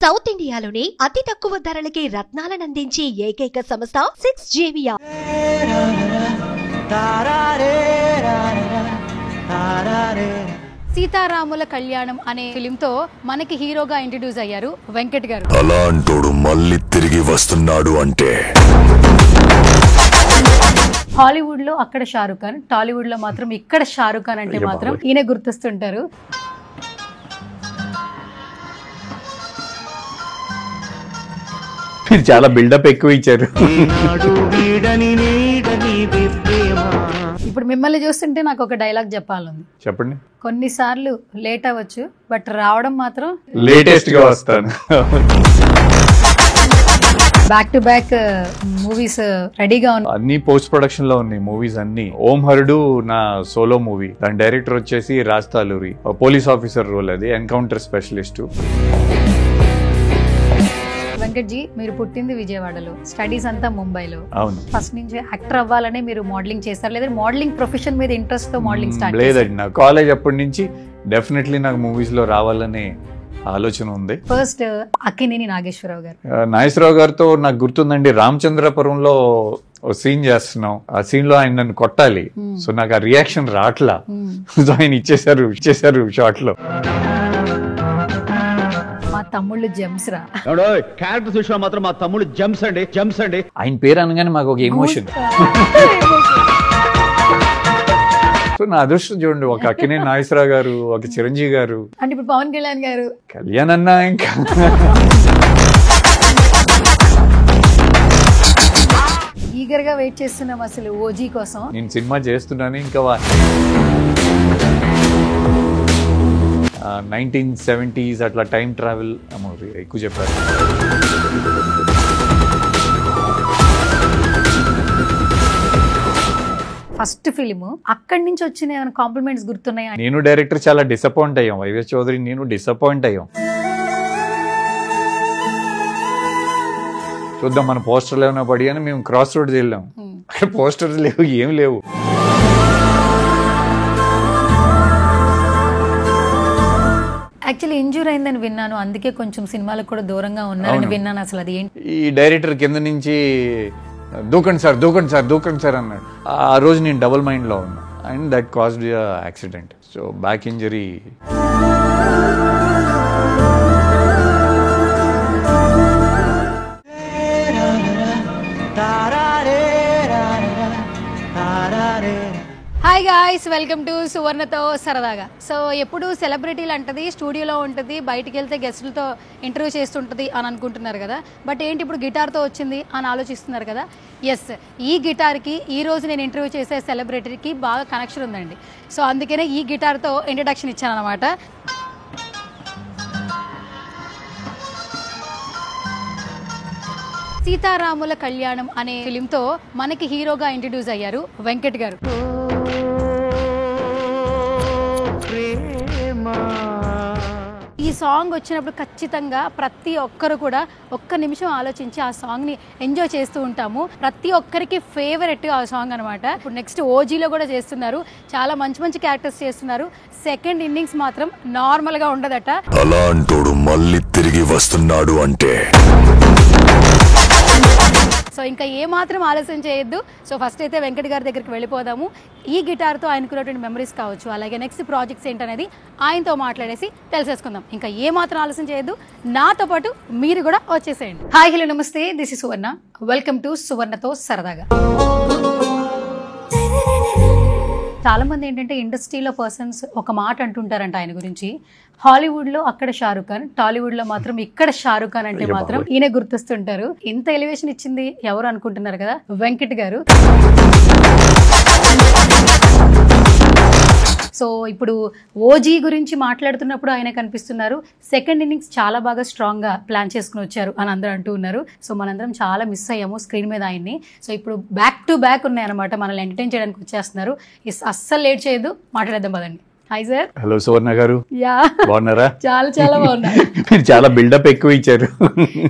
South ఇండియాలోని అతి తక్కువ ధరలకి రత్నాలనందించే ఏకైక సంస్థ 6JVR. సీతారాముల కళ్యాణం అనే ఫిలిం తో మనకి హీరోగా ఇంట్రడ్యూస్ అయ్యారు వెంకట్ గారు. అలాంటోడు మళ్ళీ తిరిగి వస్తున్నాడు అంటే హాలీవుడ్ లో అక్కడ షారుఖ్ ఖాన్, టాలీవుడ్ లో మాత్రం ఇక్కడ షారుఖ్ ఖాన్ అంటే మాత్రం ఈయన గుర్తొస్తుంటారు. చాలా బిల్డప్ ఎక్కువ ఇచ్చారు. ఇప్పుడు మిమ్మల్ని చూస్తుంటే నాకు ఒక డైలాగ్ చెప్పాలంది. చెప్పండి. కొన్నిసార్లు లేట్ అవ్వచ్చు, బట్ రావడం మాత్రం లేటెస్ట్ గా వస్తాను. బ్యాక్ టు బ్యాక్ మూవీస్ రెడీగా ఉన్నాయి. అన్ని పోస్ట్ ప్రొడక్షన్ లో ఉన్నాయి మూవీస్ అన్ని. ఓం హరుడు నా సోలో మూవీ, దాని డైరెక్టర్ వచ్చేసి Raj Taluri, police officer role, అది ఎన్కౌంటర్ స్పెషలిస్ట్. వెంకట్ జీ, మీరు పుట్టింది విజయవాడలో, స్టడీస్ అంతా ముంబైలో. అవును. ఫస్ట్ నుంచి యాక్టర్ అవ్వాలనే మీరు మోడలింగ్ చేస్తారు, లేదా మోడలింగ్ ప్రొఫెషన్ మీద ఇంట్రెస్ట్ తో మోడలింగ్ స్టార్ట్? లేదండి, నా కాలేజ్ అప్పటి నుంచి డెఫినెట్లీ నాకు మూవీస్ లో రావాలనే ఆలోచన ఉంది. ఫస్ట్ అక్కినేని నాగేశ్వరరావు గారు. నాగేశ్వరరావు గారితో నాకు గుర్తుందండి, రామచంద్రపురంలో ఓ సీన్ చేస్తున్నాం. ఆ సీన్ లో ఆయన నన్ను కొట్టాలి, సో నాకు ఆ రియాక్షన్ రావట్లా. సో ఆయన ఇచ్చేసారు షార్ట్ లో. మా తమ్ముళ్ళు జెమ్స్ రా. క్యారెక్టర్ విషయంలో మాత్రం మా తమ్ముడు జెమ్స్ అండి. ఆయన పేరు అనగానే మాకు ఒక ఎమోషన్. సో నా అదృష్టం చూడండి, ఒక అక్కినేని నాగేశ్వరరావు గారు, ఒక చిరంజీవి గారు, అంటే ఇప్పుడు పవన్ కళ్యాణ్ గారు. కళ్యాణ్ అన్నా ఇంకా ఈగర్ గా వెయిట్ చేస్తున్నాం అసలు ఓజీ కోసం. నేను సినిమా చేస్తున్నాను ఇంకా 1970s అట్లా టైం ట్రావెల్ ఎక్కువ చెప్పారు. ఫస్ట్ ఫిలిం, అక్కడి నుంచి వచ్చిన ఏమైనా కాంప్లిమెంట్స్ గుర్తున్నాయా? నేను డైరెక్టర్ చాలా డిసప్పాయింట్ అయ్యాం, వైవిఎస్ చౌదరి నేను డిసప్పాయింట్ అయ్యాం. చూద్దాం మన పోస్టర్లు ఏమైనా పడి అని మేము క్రాస్ రోడ్స్ వెళ్ళాం, అక్కడ పోస్టర్స్ లేవు, ఏం లేవు. యాక్చువల్లీ ఇంజూర్ అయిందని విన్నాను, అందుకే కొంచెం సినిమాలకు కూడా దూరంగా ఉన్నారని విన్నాను. అసలు అది ఏంటి? ఈ డైరెక్టర్ కింద నుంచి దూకండి సార్ అన్నాడు. ఆ రోజు నేను డబుల్ మైండ్ లో ఉన్నా, and that caused accident. So back injury. Hi guys, welcome to సువర్ణతో సరదాగా. సో ఎప్పుడు సెలబ్రిటీలు అంటది స్టూడియోలో ఉంటుంది, బయటికి వెళ్తే గెస్టులతో ఇంటర్వ్యూ చేస్తుంటుంది అని అనుకుంటున్నారు కదా. బట్ ఏంటి ఇప్పుడు గిటార్తో వచ్చింది అని ఆలోచిస్తున్నారు కదా. ఎస్, ఈ గిటార్కి ఈ రోజు నేను ఇంటర్వ్యూ చేసే సెలబ్రిటీకి బాగా కనెక్షన్ ఉందండి. సో అందుకనే ఈ గిటార్తో ఇంట్రడక్షన్ ఇచ్చాను అనమాట. సీతారాముల కళ్యాణం అనే ఫిలిం తో మనకి హీరోగా ఇంట్రడ్యూస్ అయ్యారు వెంకట్ గారు. ఈ సాంగ్ వచ్చినప్పుడు ఖచ్చితంగా ప్రతి ఒక్కరు కూడా ఒక్క నిమిషం ఆలోచించి ఆ సాంగ్ ని ఎంజాయ్ చేస్తూ ఉంటాము. ప్రతి ఒక్కరికి ఫేవరెట్ ఆ సాంగ్ అనమాట. ఇప్పుడు నెక్స్ట్ ఓజీలో కూడా చేస్తున్నారు, చాలా మంచి మంచి క్యారెక్టర్స్ చేస్తున్నారు. సెకండ్ ఇన్నింగ్స్ మాత్రం నార్మల్ గా ఉండదట. అలాంటోడు మళ్ళీ తిరిగి వస్తున్నాడు అంటే. సో ఇంకా ఏమాత్రం ఆలస్యం చేయొద్దు. సో ఫస్ట్ అయితే వెంకట్ గారి దగ్గరికి వెళ్ళిపోదాము. ఈ గిటార్తో ఆయనకున్నటువంటి మెమరీస్ కావచ్చు, అలాగే నెక్స్ట్ ప్రాజెక్ట్స్ ఏంటనేది ఆయనతో మాట్లాడేసి తెలిసేసుకుందాం. ఇంకా ఏమాత్రం ఆలస్యం చేయొద్దు, నాతో పాటు మీరు కూడా వచ్చేసేయండి. హాయ్, హలో, నమస్తే, this is Suvarna. Welcome to సువర్ణతో సరదాగా. చాలా మంది ఏంటంటే ఇండస్ట్రీలో పర్సన్స్ ఒక మాట అంటుంటారంట ఆయన గురించి, హాలీవుడ్ లో అక్కడ షారుఖ్ ఖాన్, టాలీవుడ్ లో మాత్రం ఇక్కడ షారుఖ్ ఖాన్ అంటే మాత్రం ఈయన గుర్తొస్తుంటారు. ఇంత ఎలివేషన్ ఇచ్చింది ఎవరు అనుకుంటున్నారు కదా, వెంకట్ గారు. సో ఇప్పుడు ఓజీ గురించి మాట్లాడుతున్నప్పుడు ఆయన కనిపిస్తున్నారు. సెకండ్ ఇన్నింగ్స్ చాలా బాగా స్ట్రాంగ్ గా ప్లాన్ చేసుకుని వచ్చారు అని అందరూ అంటూ ఉన్నారు. సో మనందరం చాలా మిస్ అయ్యాము స్క్రీన్ మీద ఆయన్ని. సో ఇప్పుడు బ్యాక్ టు బ్యాక్ ఉన్నాయన్నమాట, మనల్ని ఎంటర్టైన్ చేయడానికి వచ్చేస్తున్నారు. అస్సలు లేట్ చేయొద్దు, మాట్లాడేద్దాం పదండి. Hi sir. హలో సువర్ణ గారు, యా బాగున్నారా? చాలా చాలా బాగున్నా. మీరు చాలా బిల్డప్ ఎక్కువ ఇచ్చారు.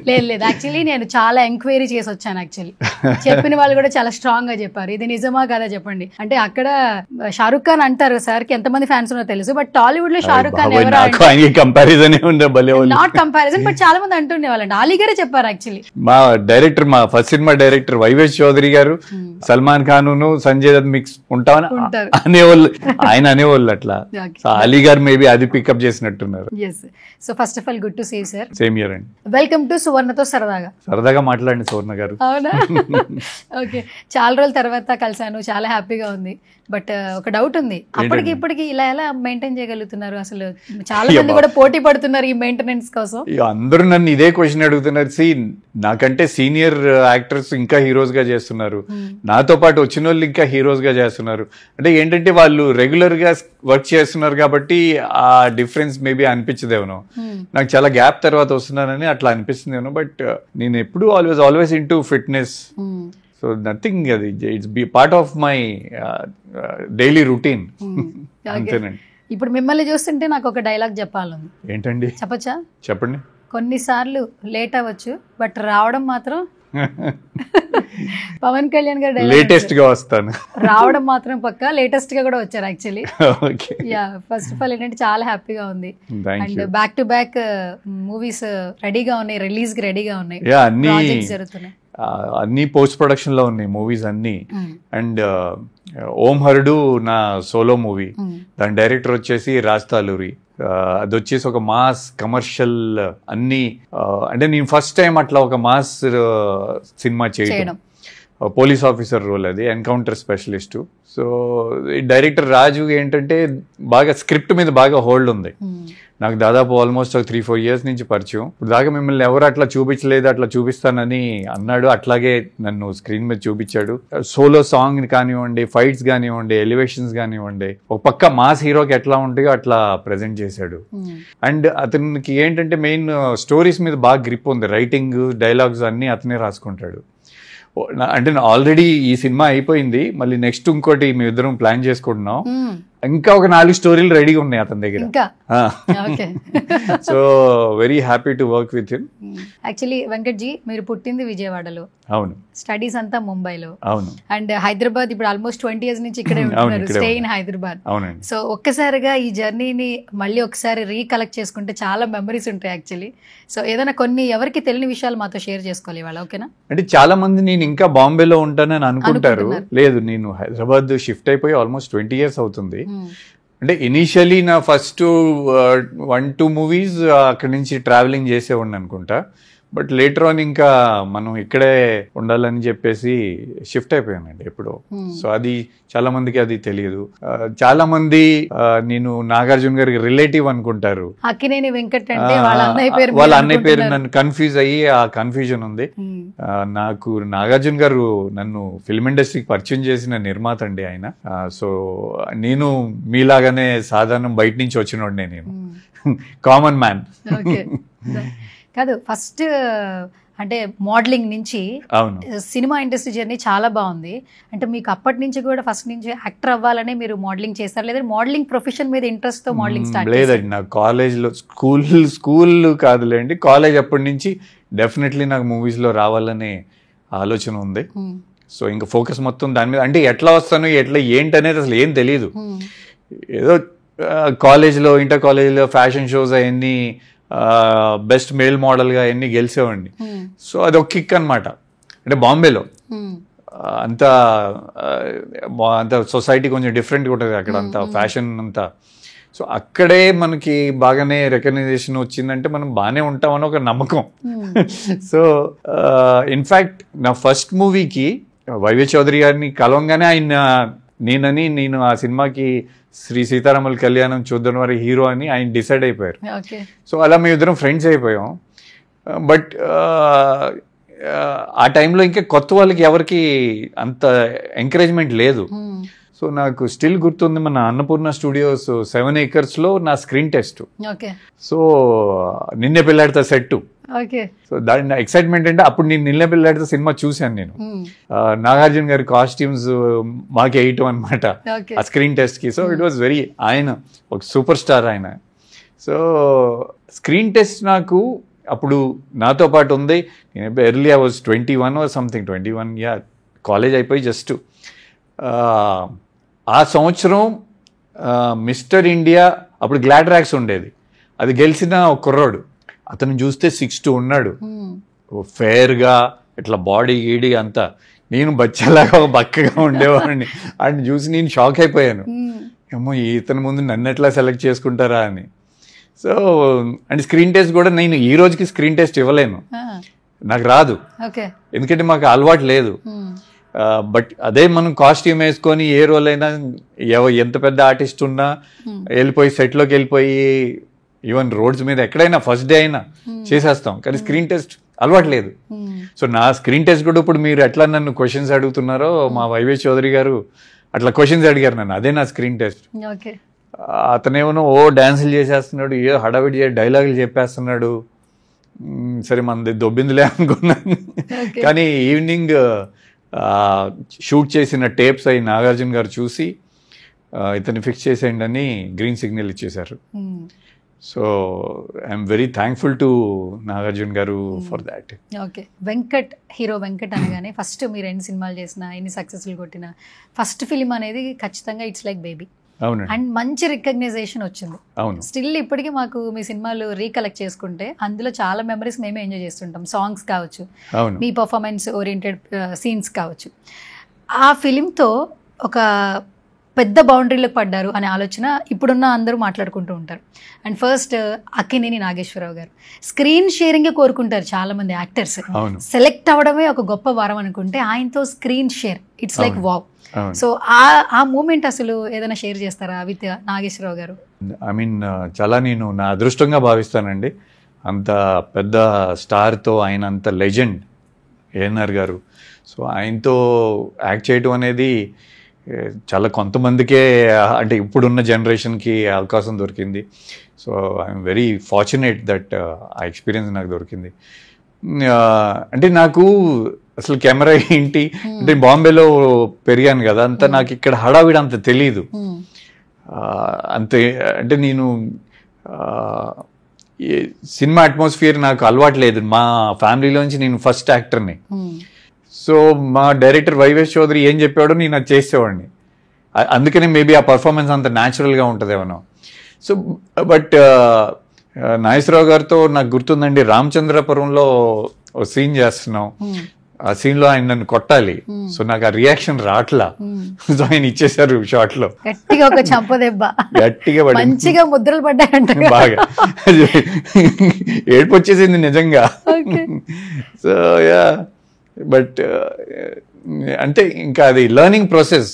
లేదు లేదు, యాక్చువల్లీ నేను చాలా ఎంక్వైరీ చేసి వచ్చాను. యాక్చువల్లీ చెప్పిన వాళ్ళు కూడా చాలా స్ట్రాంగ్ గా చెప్పారు, ఇది నిజమా కదా చెప్పండి అంటే. అక్కడ షారుఖ్ ఖాన్ అంటారు సార్ కి ఎంతమంది ఫ్యాన్స్ ఉన్నారో తెలుసు, బట్ టాలీవుడ్ లో Shahrukh Khan comparison not comparison, but చాలా మంది అంటుండే వాళ్ళండి. అలీ గారే చెప్పారు యాక్చువల్లీ. మా ఫస్ట్ సినిమా డైరెక్టర్ వైవేష్ చౌదరి గారు సల్మాన్ ఖాన్ సంజయ్ దత్ మిక్స్ ఉంటామని అనేవాళ్ళు, ఆయన అనేవాళ్ళు అట్లా. అలీ గారు మేబీ అది పికప్ చేసినట్టున్నారు. So first of all good to see you sir. Same year అండి. వెల్కమ్ టు సువర్ణతో సరదాగా మాట్లాడండి సువర్ణ గారు. అవునా? ఓకే, చాలా రోజుల తర్వాత కలిసాను, చాలా హ్యాపీగా ఉంది. బట్ ఒక డౌట్ ఉంది, అప్పటికి ఇప్పటికి ఇలా ఎలా మెయింటైన్ చేయగలుగుతున్నారు? అసలు చాలా మంది కూడా పోటీ పడుతున్నారు ఈ మెయింటెనెన్స్ కోసం. అందరూ నన్ను ఇదే క్వశ్చన్ అడుగుతున్నారు. నాకంటే సీనియర్ యాక్టర్స్ ఇంకా హీరోస్ గా చేస్తున్నారు, నాతో పాటు వచ్చిన వాళ్ళు ఇంకా హీరోస్ గా చేస్తున్నారు. అంటే ఏంటంటే వాళ్ళు రెగ్యులర్ గా వర్క్ చేస్తున్నారు కాబట్టి ఆ డిఫరెన్స్ మేబీ అనిపించదేమో. నాకు చాలా గ్యాప్ తర్వాత వస్తున్నానని అట్లా అనిపిస్తుందేమో. బట్ నేను ఎప్పుడు always into fitness. So nothing, అది it's be part of my daily routine. అంతేనండి. ఇప్పుడు మిమ్మల్ని చూస్తుంటే నాకు ఒక డైలాగ్ చెప్పాలని. ఏంటండి? చెప్పచ్చా? చెప్పండి. కొన్నిసార్లు లేట్ అవ్వచ్చు, బట్ రావడం మాత్రం పవన్ కళ్యాణ్ గారు లేటెస్ట్ గా వస్తాను, రావడం మాత్రం పక్కా లేటెస్ట్ గా కూడా వచ్చారు actually. Yeah, first of all ఏంటంటే చాలా హ్యాపీగా ఉంది. And back to back movies రెడీగా ఉన్నాయి, రిలీజ్ కి రెడీగా ఉన్నాయి, ప్రాజెక్ట్స్ జరుగుతున్నాయి, అన్ని పోస్ట్ ప్రొడక్షన్ లో ఉన్నాయి మూవీస్ అన్ని. అండ్ ఓం హరుడు నా సోలో మూవీ, దాని డైరెక్టర్ వచ్చేసి రాజ్ తాలూరి. అది వచ్చేసి ఒక మాస్ కమర్షియల్ అన్ని. అంటే నేను ఫస్ట్ టైం అట్లా ఒక మాస్ సినిమా చేయడం, పోలీస్ ఆఫీసర్ రోల్, అది ఎన్కౌంటర్ స్పెషలిస్ట్. సో డైరెక్టర్ రాజు ఏంటంటే బాగా స్క్రిప్ట్ మీద బాగా హోల్డ్ ఉంది. నాకు దాదాపు ఆల్మోస్ట్ 3-4 years నుంచి పరిచయం. ఇప్పుడు దాకా మిమ్మల్ని ఎవరు అట్లా చూపించలేదు, అట్లా చూపిస్తానని అన్నాడు. అట్లాగే నన్ను స్క్రీన్ మీద చూపించాడు. సోలో సాంగ్ కానివ్వండి, ఫైట్స్ కానివ్వండి, ఎలివేషన్స్ కానివ్వండి, ఒక పక్క మాస్ హీరోకి ఎట్లా ఉంటాయో అట్లా ప్రెజెంట్ చేశాడు. అండ్ అతనికి ఏంటంటే మెయిన్ స్టోరీస్ మీద బాగా గ్రిప్ ఉంది. రైటింగ్, డైలాగ్స్ అన్ని అతనే రాసుకుంటాడు. అంటే ఆల్రెడీ ఈ సినిమా అయిపోయింది, మళ్ళీ నెక్స్ట్ ఇంకోటి మేము ఇద్దరం ప్లాన్ చేసుకుంటున్నాం. ఇంకా ఒక 4 స్టోరీలు రెడీగా ఉన్నాయి అతని దగ్గర. So very happy to work with him. Actually Venkat ji, మీరు పుట్టింది విజయవాడలో, అవును, స్టడీస్ అంతా ముంబైలో, అవును, అండ్ హైదరాబాద్ ఇప్పుడు ఆల్మోస్ట్ 20 years నుంచి ఇక్కడే ఉంటున్నారు, స్టే ఇన్ హైదరాబాద్. అవునండి. సో ఒక్కసారిగా ఈ జర్నీని మళ్ళీ ఒకసారి రీకలెక్ట్ చేసుకుంటే చాలా మెమరీస్ ఉంటాయి యాక్చువల్లీ. సో ఏదైనా కొన్ని ఎవరికి తెలియని విషయాలు మాతో షేర్ చేసుకోవాలి ఇవాళ, ఓకేనా? అంటే చాలా మంది నేను ఇంకా బాంబేలో ఉంటానని అనుకుంటారు. లేదు, నేను హైదరాబాద్ షిఫ్ట్ అయిపోయి ఆల్మోస్ట్ 20 years అవుతుంది. అంటే ఇనీషియలీ నా ఫస్ట్ 1-2 మూవీస్ అక్కడి నుంచి ట్రావెలింగ్ చేసేవాడిని అనుకుంటా. బట్ లేటర్ ఆన్ ఇంకా మనం ఇక్కడే ఉండాలని చెప్పేసి షిఫ్ట్ అయిపోయానండి ఎప్పుడో. సో అది చాలా మందికి అది తెలియదు. చాలా మంది నేను నాగార్జున గారికి రిలేటివ్ అనుకుంటారు. అక్కినేని వెంకట్ అంటే వాళ్ళ అన్నయ్య పేరు నన్ను కన్ఫ్యూజ్ అయ్యి ఆ కన్ఫ్యూజన్ ఉంది. నాకు నాగార్జున గారు నన్ను ఫిల్మ్ ఇండస్ట్రీకి పరిచయం చేసిన నిర్మాత అండి ఆయన. సో నేను మీలాగానే సాధారణం బయట నుంచి వచ్చినోడినే, నేను కామన్ మ్యాన్ కాదు. ఫస్ట్ అంటే మోడలింగ్ నుంచి సినిమా ఇండస్ట్రీ జర్నీ చాలా బాగుంది. అంటే మీకు అప్పటి నుంచి కూడా ఫస్ట్ నుంచి యాక్టర్ అవ్వాలనే మీరు మోడలింగ్ చేస్తారు, లేదా మోడలింగ్ ప్రొఫెషన్ మీద ఇంట్రెస్ట్ తో మోడలింగ్ స్టార్ట్? లేదండి, నాకు కాలేజ్లో స్కూల్ కాదులేండి, కాలేజ్ అప్పటి నుంచి డెఫినెట్లీ నాకు మూవీస్ లో రావాలనే ఆలోచన ఉంది. సో ఇంకా ఫోకస్ మొత్తం దాని మీద. అంటే ఎట్లా వస్తాను, ఎట్లా ఏంటి అనేది అసలు ఏం తెలియదు. ఏదో కాలేజ్లో, ఇంటర్ కాలేజ్లో ఫ్యాషన్ షోస్ అవన్నీ బెస్ట్ మేల్ మోడల్గా అవన్నీ గెలిచేవాడిని. సో అది ఒక కిక్ అనమాట. అంటే బాంబేలో అంత సొసైటీ కొంచెం డిఫరెంట్గా ఉంటుంది అక్కడ, అంతా ఫ్యాషన్ అంతా. సో అక్కడే మనకి బాగానే రికగ్నైజేషన్ వచ్చిందంటే మనం బాగానే ఉంటామని ఒక నమ్మకం. సో ఇన్ఫ్యాక్ట్ నా ఫస్ట్ మూవీకి వైవేష్ చౌదరి గారిని కలవంగానే నేను ఆ సినిమాకి శ్రీ సీతారాముల కళ్యాణం చూద్దాం వారి హీరో అని ఆయన డిసైడ్ అయిపోయారు. సో అలా మేము ఇద్దరం ఫ్రెండ్స్ అయిపోయాం. బట్ ఆ టైంలో ఇంకా కొత్త వాళ్ళకి ఎవరికి అంత ఎంకరేజ్మెంట్ లేదు. సో నాకు స్టిల్ గుర్తుంది, మన అన్నపూర్ణ స్టూడియోస్ 7 acres లో నా స్క్రీన్ టెస్ట్. సో నిన్నే పెళ్ళాడితే సెట్. సో దాని ఎక్సైట్మెంట్ అంటే అప్పుడు నేను నిన్నే పెళ్ళాడితే సినిమా చూశాను నేను. నాగార్జున గారి కాస్ట్యూమ్స్ మాకు వేయటం అనమాట ఆ స్క్రీన్ టెస్ట్ కి. సో ఇట్ వాస్ వెరీ, ఆయన ఒక సూపర్ స్టార్ ఆయన. సో స్క్రీన్ టెస్ట్ నాకు అప్పుడు నాతో పాటు ఉంది. నేను early I was 21 or something, 21 college అయిపోయి జస్ట్ ఆ సంవత్సరం మిస్టర్ ఇండియా అప్పుడు గ్లాడ్రాక్స్ ఉండేది, అది గెలిచిన ఒక కుర్రాడు. అతను చూస్తే 6'2" ఉన్నాడు, ఫేర్గా ఇట్లా బాడీ గీడీ అంతా. నేను బచ్చలాగా బక్కగా ఉండేవాడిని. ఆయన చూసి నేను షాక్ అయిపోయాను, ఏమో ఇతని ముందు నన్ను ఎట్లా సెలెక్ట్ చేసుకుంటారా అని. సో అండ్ స్క్రీన్ టెస్ట్ కూడా నేను ఈ రోజుకి స్క్రీన్ టెస్ట్ ఇవ్వలేను, నాకు రాదు, ఎందుకంటే మాకు అలవాటు లేదు. బట్ అదే మనం కాస్ట్యూమ్ వేసుకొని ఏ రోల్ అయినా ఎంత పెద్ద ఆర్టిస్ట్ ఉన్నా వెళ్ళిపోయి సెట్లోకి వెళ్ళిపోయి ఈవెన్ రోడ్స్ మీద ఎక్కడైనా ఫస్ట్ డే అయినా చేసేస్తాం, కానీ స్క్రీన్ టెస్ట్ అలవాటు లేదు. సో నా స్క్రీన్ టెస్ట్ కూడా ఇప్పుడు మీరు ఎట్లా నన్ను క్వశ్చన్స్ అడుగుతున్నారో మా వైవేష్ చౌదరి గారు అట్లా క్వశ్చన్స్ అడిగారు నన్ను, అదే నా స్క్రీన్ టెస్ట్. అతనేమో డాన్సులు చేసేస్తున్నాడు, ఏ హడావిడి డైలాగులు చెప్పేస్తున్నాడు, సరే మనది దొబ్బిందిలే అనుకున్నాను. కానీ ఈవినింగ్ షూట్ చేసిన టేప్స్ అయి నాగార్జున గారు చూసి ఇతన్ని ఫిక్స్ చేసేయండి అని గ్రీన్ సిగ్నల్ ఇచ్చేశారు. So I'm very thankful to Nagarjuna garu for that. Okay, Venkat hero Venkat అనగానే ఫస్ట్ మీరు ఎన్ని సినిమాలు చేసినా ఎన్ని సక్సెస్ఫుల్ కొట్టినా ఫస్ట్ ఫిలిం అనేది ఖచ్చితంగా ఇట్స్ లైక్ బేబీ. అవును, అండ్ మంచి రికగ్నైజేషన్ వచ్చింది. అవును, స్టిల్ ఇప్పటికీ మాకు మీ సినిమాలు రీకలెక్ట్ చేసుకుంటే అందులో చాలా మెమరీస్ మేమే ఎంజాయ్ చేస్తుంటాం. సాంగ్స్ కావచ్చు, మీ పర్ఫార్మెన్స్ ఓరియంటెడ్ సీన్స్ కావచ్చు. ఆ ఫిలింతో ఒక పెద్ద బౌండరీలకు పడ్డారు అనే ఆలోచన ఇప్పుడున్న అందరూ మాట్లాడుకుంటూ ఉంటారు. అండ్ ఫస్ట్ అక్కినేని నాగేశ్వరరావు గారు స్క్రీన్ షేరింగే కోరుకుంటారు చాలా మంది యాక్టర్స్. సెలెక్ట్ అవడమే ఒక గొప్ప వరం అనుకుంటే ఆయనతో screen share it's like wow. So ఆ మూమెంట్ అసలు ఏదైనా షేర్ చేస్తారా విత్ నాగేశ్వరరావు గారు? ఐ మీన్ చాలా నేను నా అదృష్టంగా భావిస్తానండి, అంత పెద్ద స్టార్తో, ఆయన అంత లెజెండ్ ఏఎన్ఆర్ గారు. సో ఆయనతో యాక్ట్ చేయడం అనేది చాలా కొంతమందికే, అంటే ఇప్పుడున్న జనరేషన్కి అవకాశం దొరికింది. So I'm very fortunate that ఆ ఎక్స్పీరియన్స్ నాకు దొరికింది. అంటే నాకు అసలు కెమెరా ఏంటి అంటే బాంబేలో పెరిగాను కదా, అంతా నాకు ఇక్కడ హడావిడి అంత తెలీదు. అంతే అంటే నేను సినిమా అట్మాస్ఫియర్ నాకు అలవాటు లేదు. మా ఫ్యామిలీలోంచి నేను ఫస్ట్ యాక్టర్ని. సో మా డైరెక్టర్ వైవేష్ చౌదరి ఏం చెప్పాడో నేను అది చేసేవాడిని, అందుకనే మేబీ ఆ పర్ఫార్మెన్స్ అంత న్యాచురల్గా ఉంటుందేమో. సో బట్ నాగేశ్వరరావు గారితో నాకు గుర్తుందండి, రామచంద్రపురంలో ఓ సీన్ చేస్తున్నాం, ఆ సీన్ లో ఆయన నన్ను కొట్టాలి. సో నాకు ఆ రియాక్షన్ రాట్లా, సో ఆయన ఇచ్చేసారు షార్ట్ లో గట్టిగా ఒక చంపదెబ్బ, గట్టిగా మంచిగా ముద్రలు పడ్డాయంట బాగా, ఏడుపు వచ్చేసింది నిజంగా. సో యా, బట్ అంటే ఇంకా అది learning process.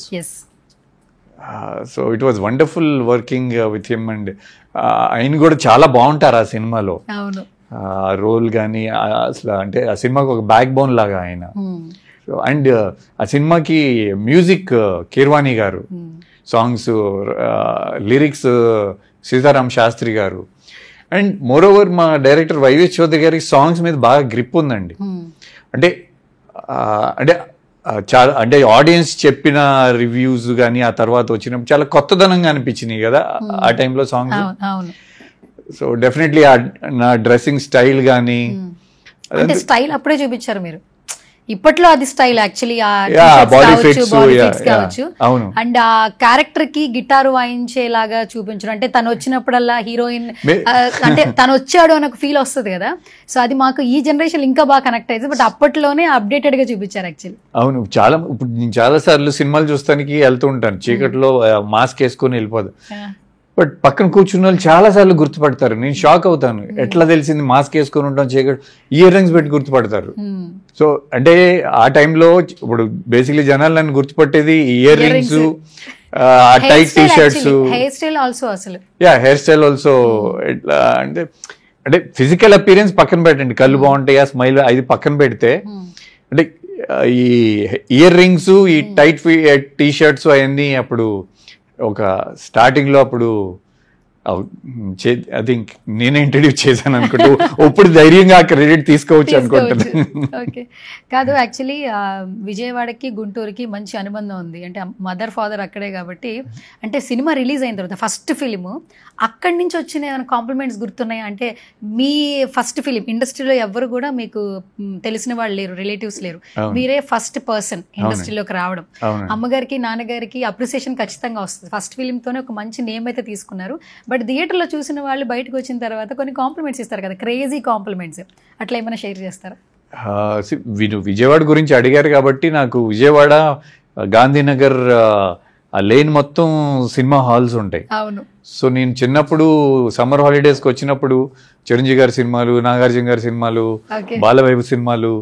So it was wonderful working with him. And ఆయన కూడా చాలా బాగుంటారు ఆ సినిమాలో, ఆ రోల్ కానీ అసలు అంటే ఆ సినిమాకి ఒక బ్యాక్ బోన్ లాగా ఆయన. అండ్ ఆ సినిమాకి మ్యూజిక్ కీర్వాణి గారు, సాంగ్స్ లిరిక్స్ సీతారాం శాస్త్రి గారు. అండ్ మోర్ ఓవర్ మా డైరెక్టర్ వైవేష్ చౌదరి గారికి సాంగ్స్ మీద బాగా గ్రిప్ ఉందండి. అంటే అంటే చాలా అంటే ఆడియన్స్ చెప్పిన రివ్యూస్ కానీ ఆ తర్వాత వచ్చినప్పుడు చాలా కొత్తదనంగా అనిపించినాయి కదా ఆ టైంలో సాంగ్స్. సో డెఫినెట్లీ నా డ్రెస్సింగ్ స్టైల్ కానీ స్టైల్ అప్పుడే చూపించారు మీరు, ఇప్పట్లో అది స్టైల్ యాక్చువల్లీ కావచ్చు. అండ్ ఆ క్యారెక్టర్ కి గిటార్ వాయించేలాగా చూపించడం, అంటే తను వచ్చినప్పుడల్లా హీరోయిన్ అంటే తను వచ్చాడు అని ఒక ఫీల్ వస్తుంది కదా. సో అది మాకు ఈ జనరేషన్ ఇంకా బాగా కనెక్ట్ అయింది, బట్ అప్పట్లోనే అప్డేటెడ్ గా చూపించారు యాక్చువల్లీ. అవును, చాలా ఇప్పుడు నేను చాలా సార్లు సినిమాలు చూస్తానికి వెళ్తూ ఉంటాను, చీకట్లో మాస్క్ వేసుకొని వెళ్ళిపోదు, బట్ పక్కన కూర్చున్న వాళ్ళు చాలా సార్లు గుర్తుపడతారు. నేను షాక్ అవుతాను, ఎట్లా తెలిసింది మాస్క్ వేసుకొని ఉంటాం, చీకటి ఇయర్ రింగ్స్ పెట్టి గుర్తుపడతారు. సో అంటే ఆ టైంలో ఇప్పుడు బేసిక్లీ జనాలు నన్ను గుర్తుపట్టేది ear rings, tight T shirts, hair style also. అసలు హెయిర్ స్టైల్ ఆల్సో. ఎట్లా అంటే అంటే ఫిజికల్ అపియరెన్స్ పక్కన పెట్టండి, కళ్ళు బాగుంటాయి, స్మైల్ అది పక్కన పెడితే, అంటే ఈ ఇయర్ రింగ్స్, ఈ టైట్ టీ షర్ట్స్ అవన్నీ అప్పుడు ఒక స్టార్టింగ్లో అప్పుడు ఐ థింక్ నేనే ఇంట్రడ్యూస్ చేశాను అనుకుంటూ ఇప్పుడు ధైర్యంగా క్రెడిట్ తీసుకోవచ్చు అనుకుంటున్నాను. ఓకే, కాదు యాక్చువల్లీ విజయవాడకి గుంటూరుకి మంచి అనుబంధం ఉంది. అంటే మదర్ ఫాదర్ అక్కడే కాబట్టి, అంటే సినిమా రిలీజ్ అయిన తర్వాత ఫస్ట్ ఫిలిం అక్కడి నుంచి వచ్చిన ఏమైనా కాంప్లిమెంట్స్ గుర్తున్నాయి? అంటే మీ ఫస్ట్ ఫిలిం ఇండస్ట్రీలో ఎవరు కూడా మీకు తెలిసిన వాళ్ళు లేరు, రిలేటివ్స్ లేరు, మీరే ఫస్ట్ పర్సన్ ఇండస్ట్రీలోకి రావడం. అమ్మగారికి నాన్నగారికి అప్రిసియేషన్ ఖచ్చితంగా వస్తుంది. ఫస్ట్ ఫిలిం తోనే ఒక మంచి నేమ్ అయితే తీసుకున్నారు. బట్ థియేటర్లో చూసిన వాళ్ళు బయటకు వచ్చిన తర్వాత కొన్ని కాంప్లిమెంట్స్ ఇస్తారు కదా, క్రేజీ కాంప్లిమెంట్స్, అట్లా ఏమైనా షేర్ చేస్తారా? వీరు విజయవాడ గురించి అడిగారు కాబట్టి నాకు విజయవాడ గాంధీనగర్ ఆ లేన్ మొత్తం సినిమా హాల్స్ ఉంటాయి. అవును. సో నేను చిన్నప్పుడు సమ్మర్ హాలిడేస్కి వచ్చినప్పుడు చిరంజీవి గారి సినిమాలు, నాగార్జున గారి సినిమాలు, బాలవైపు సినిమాలు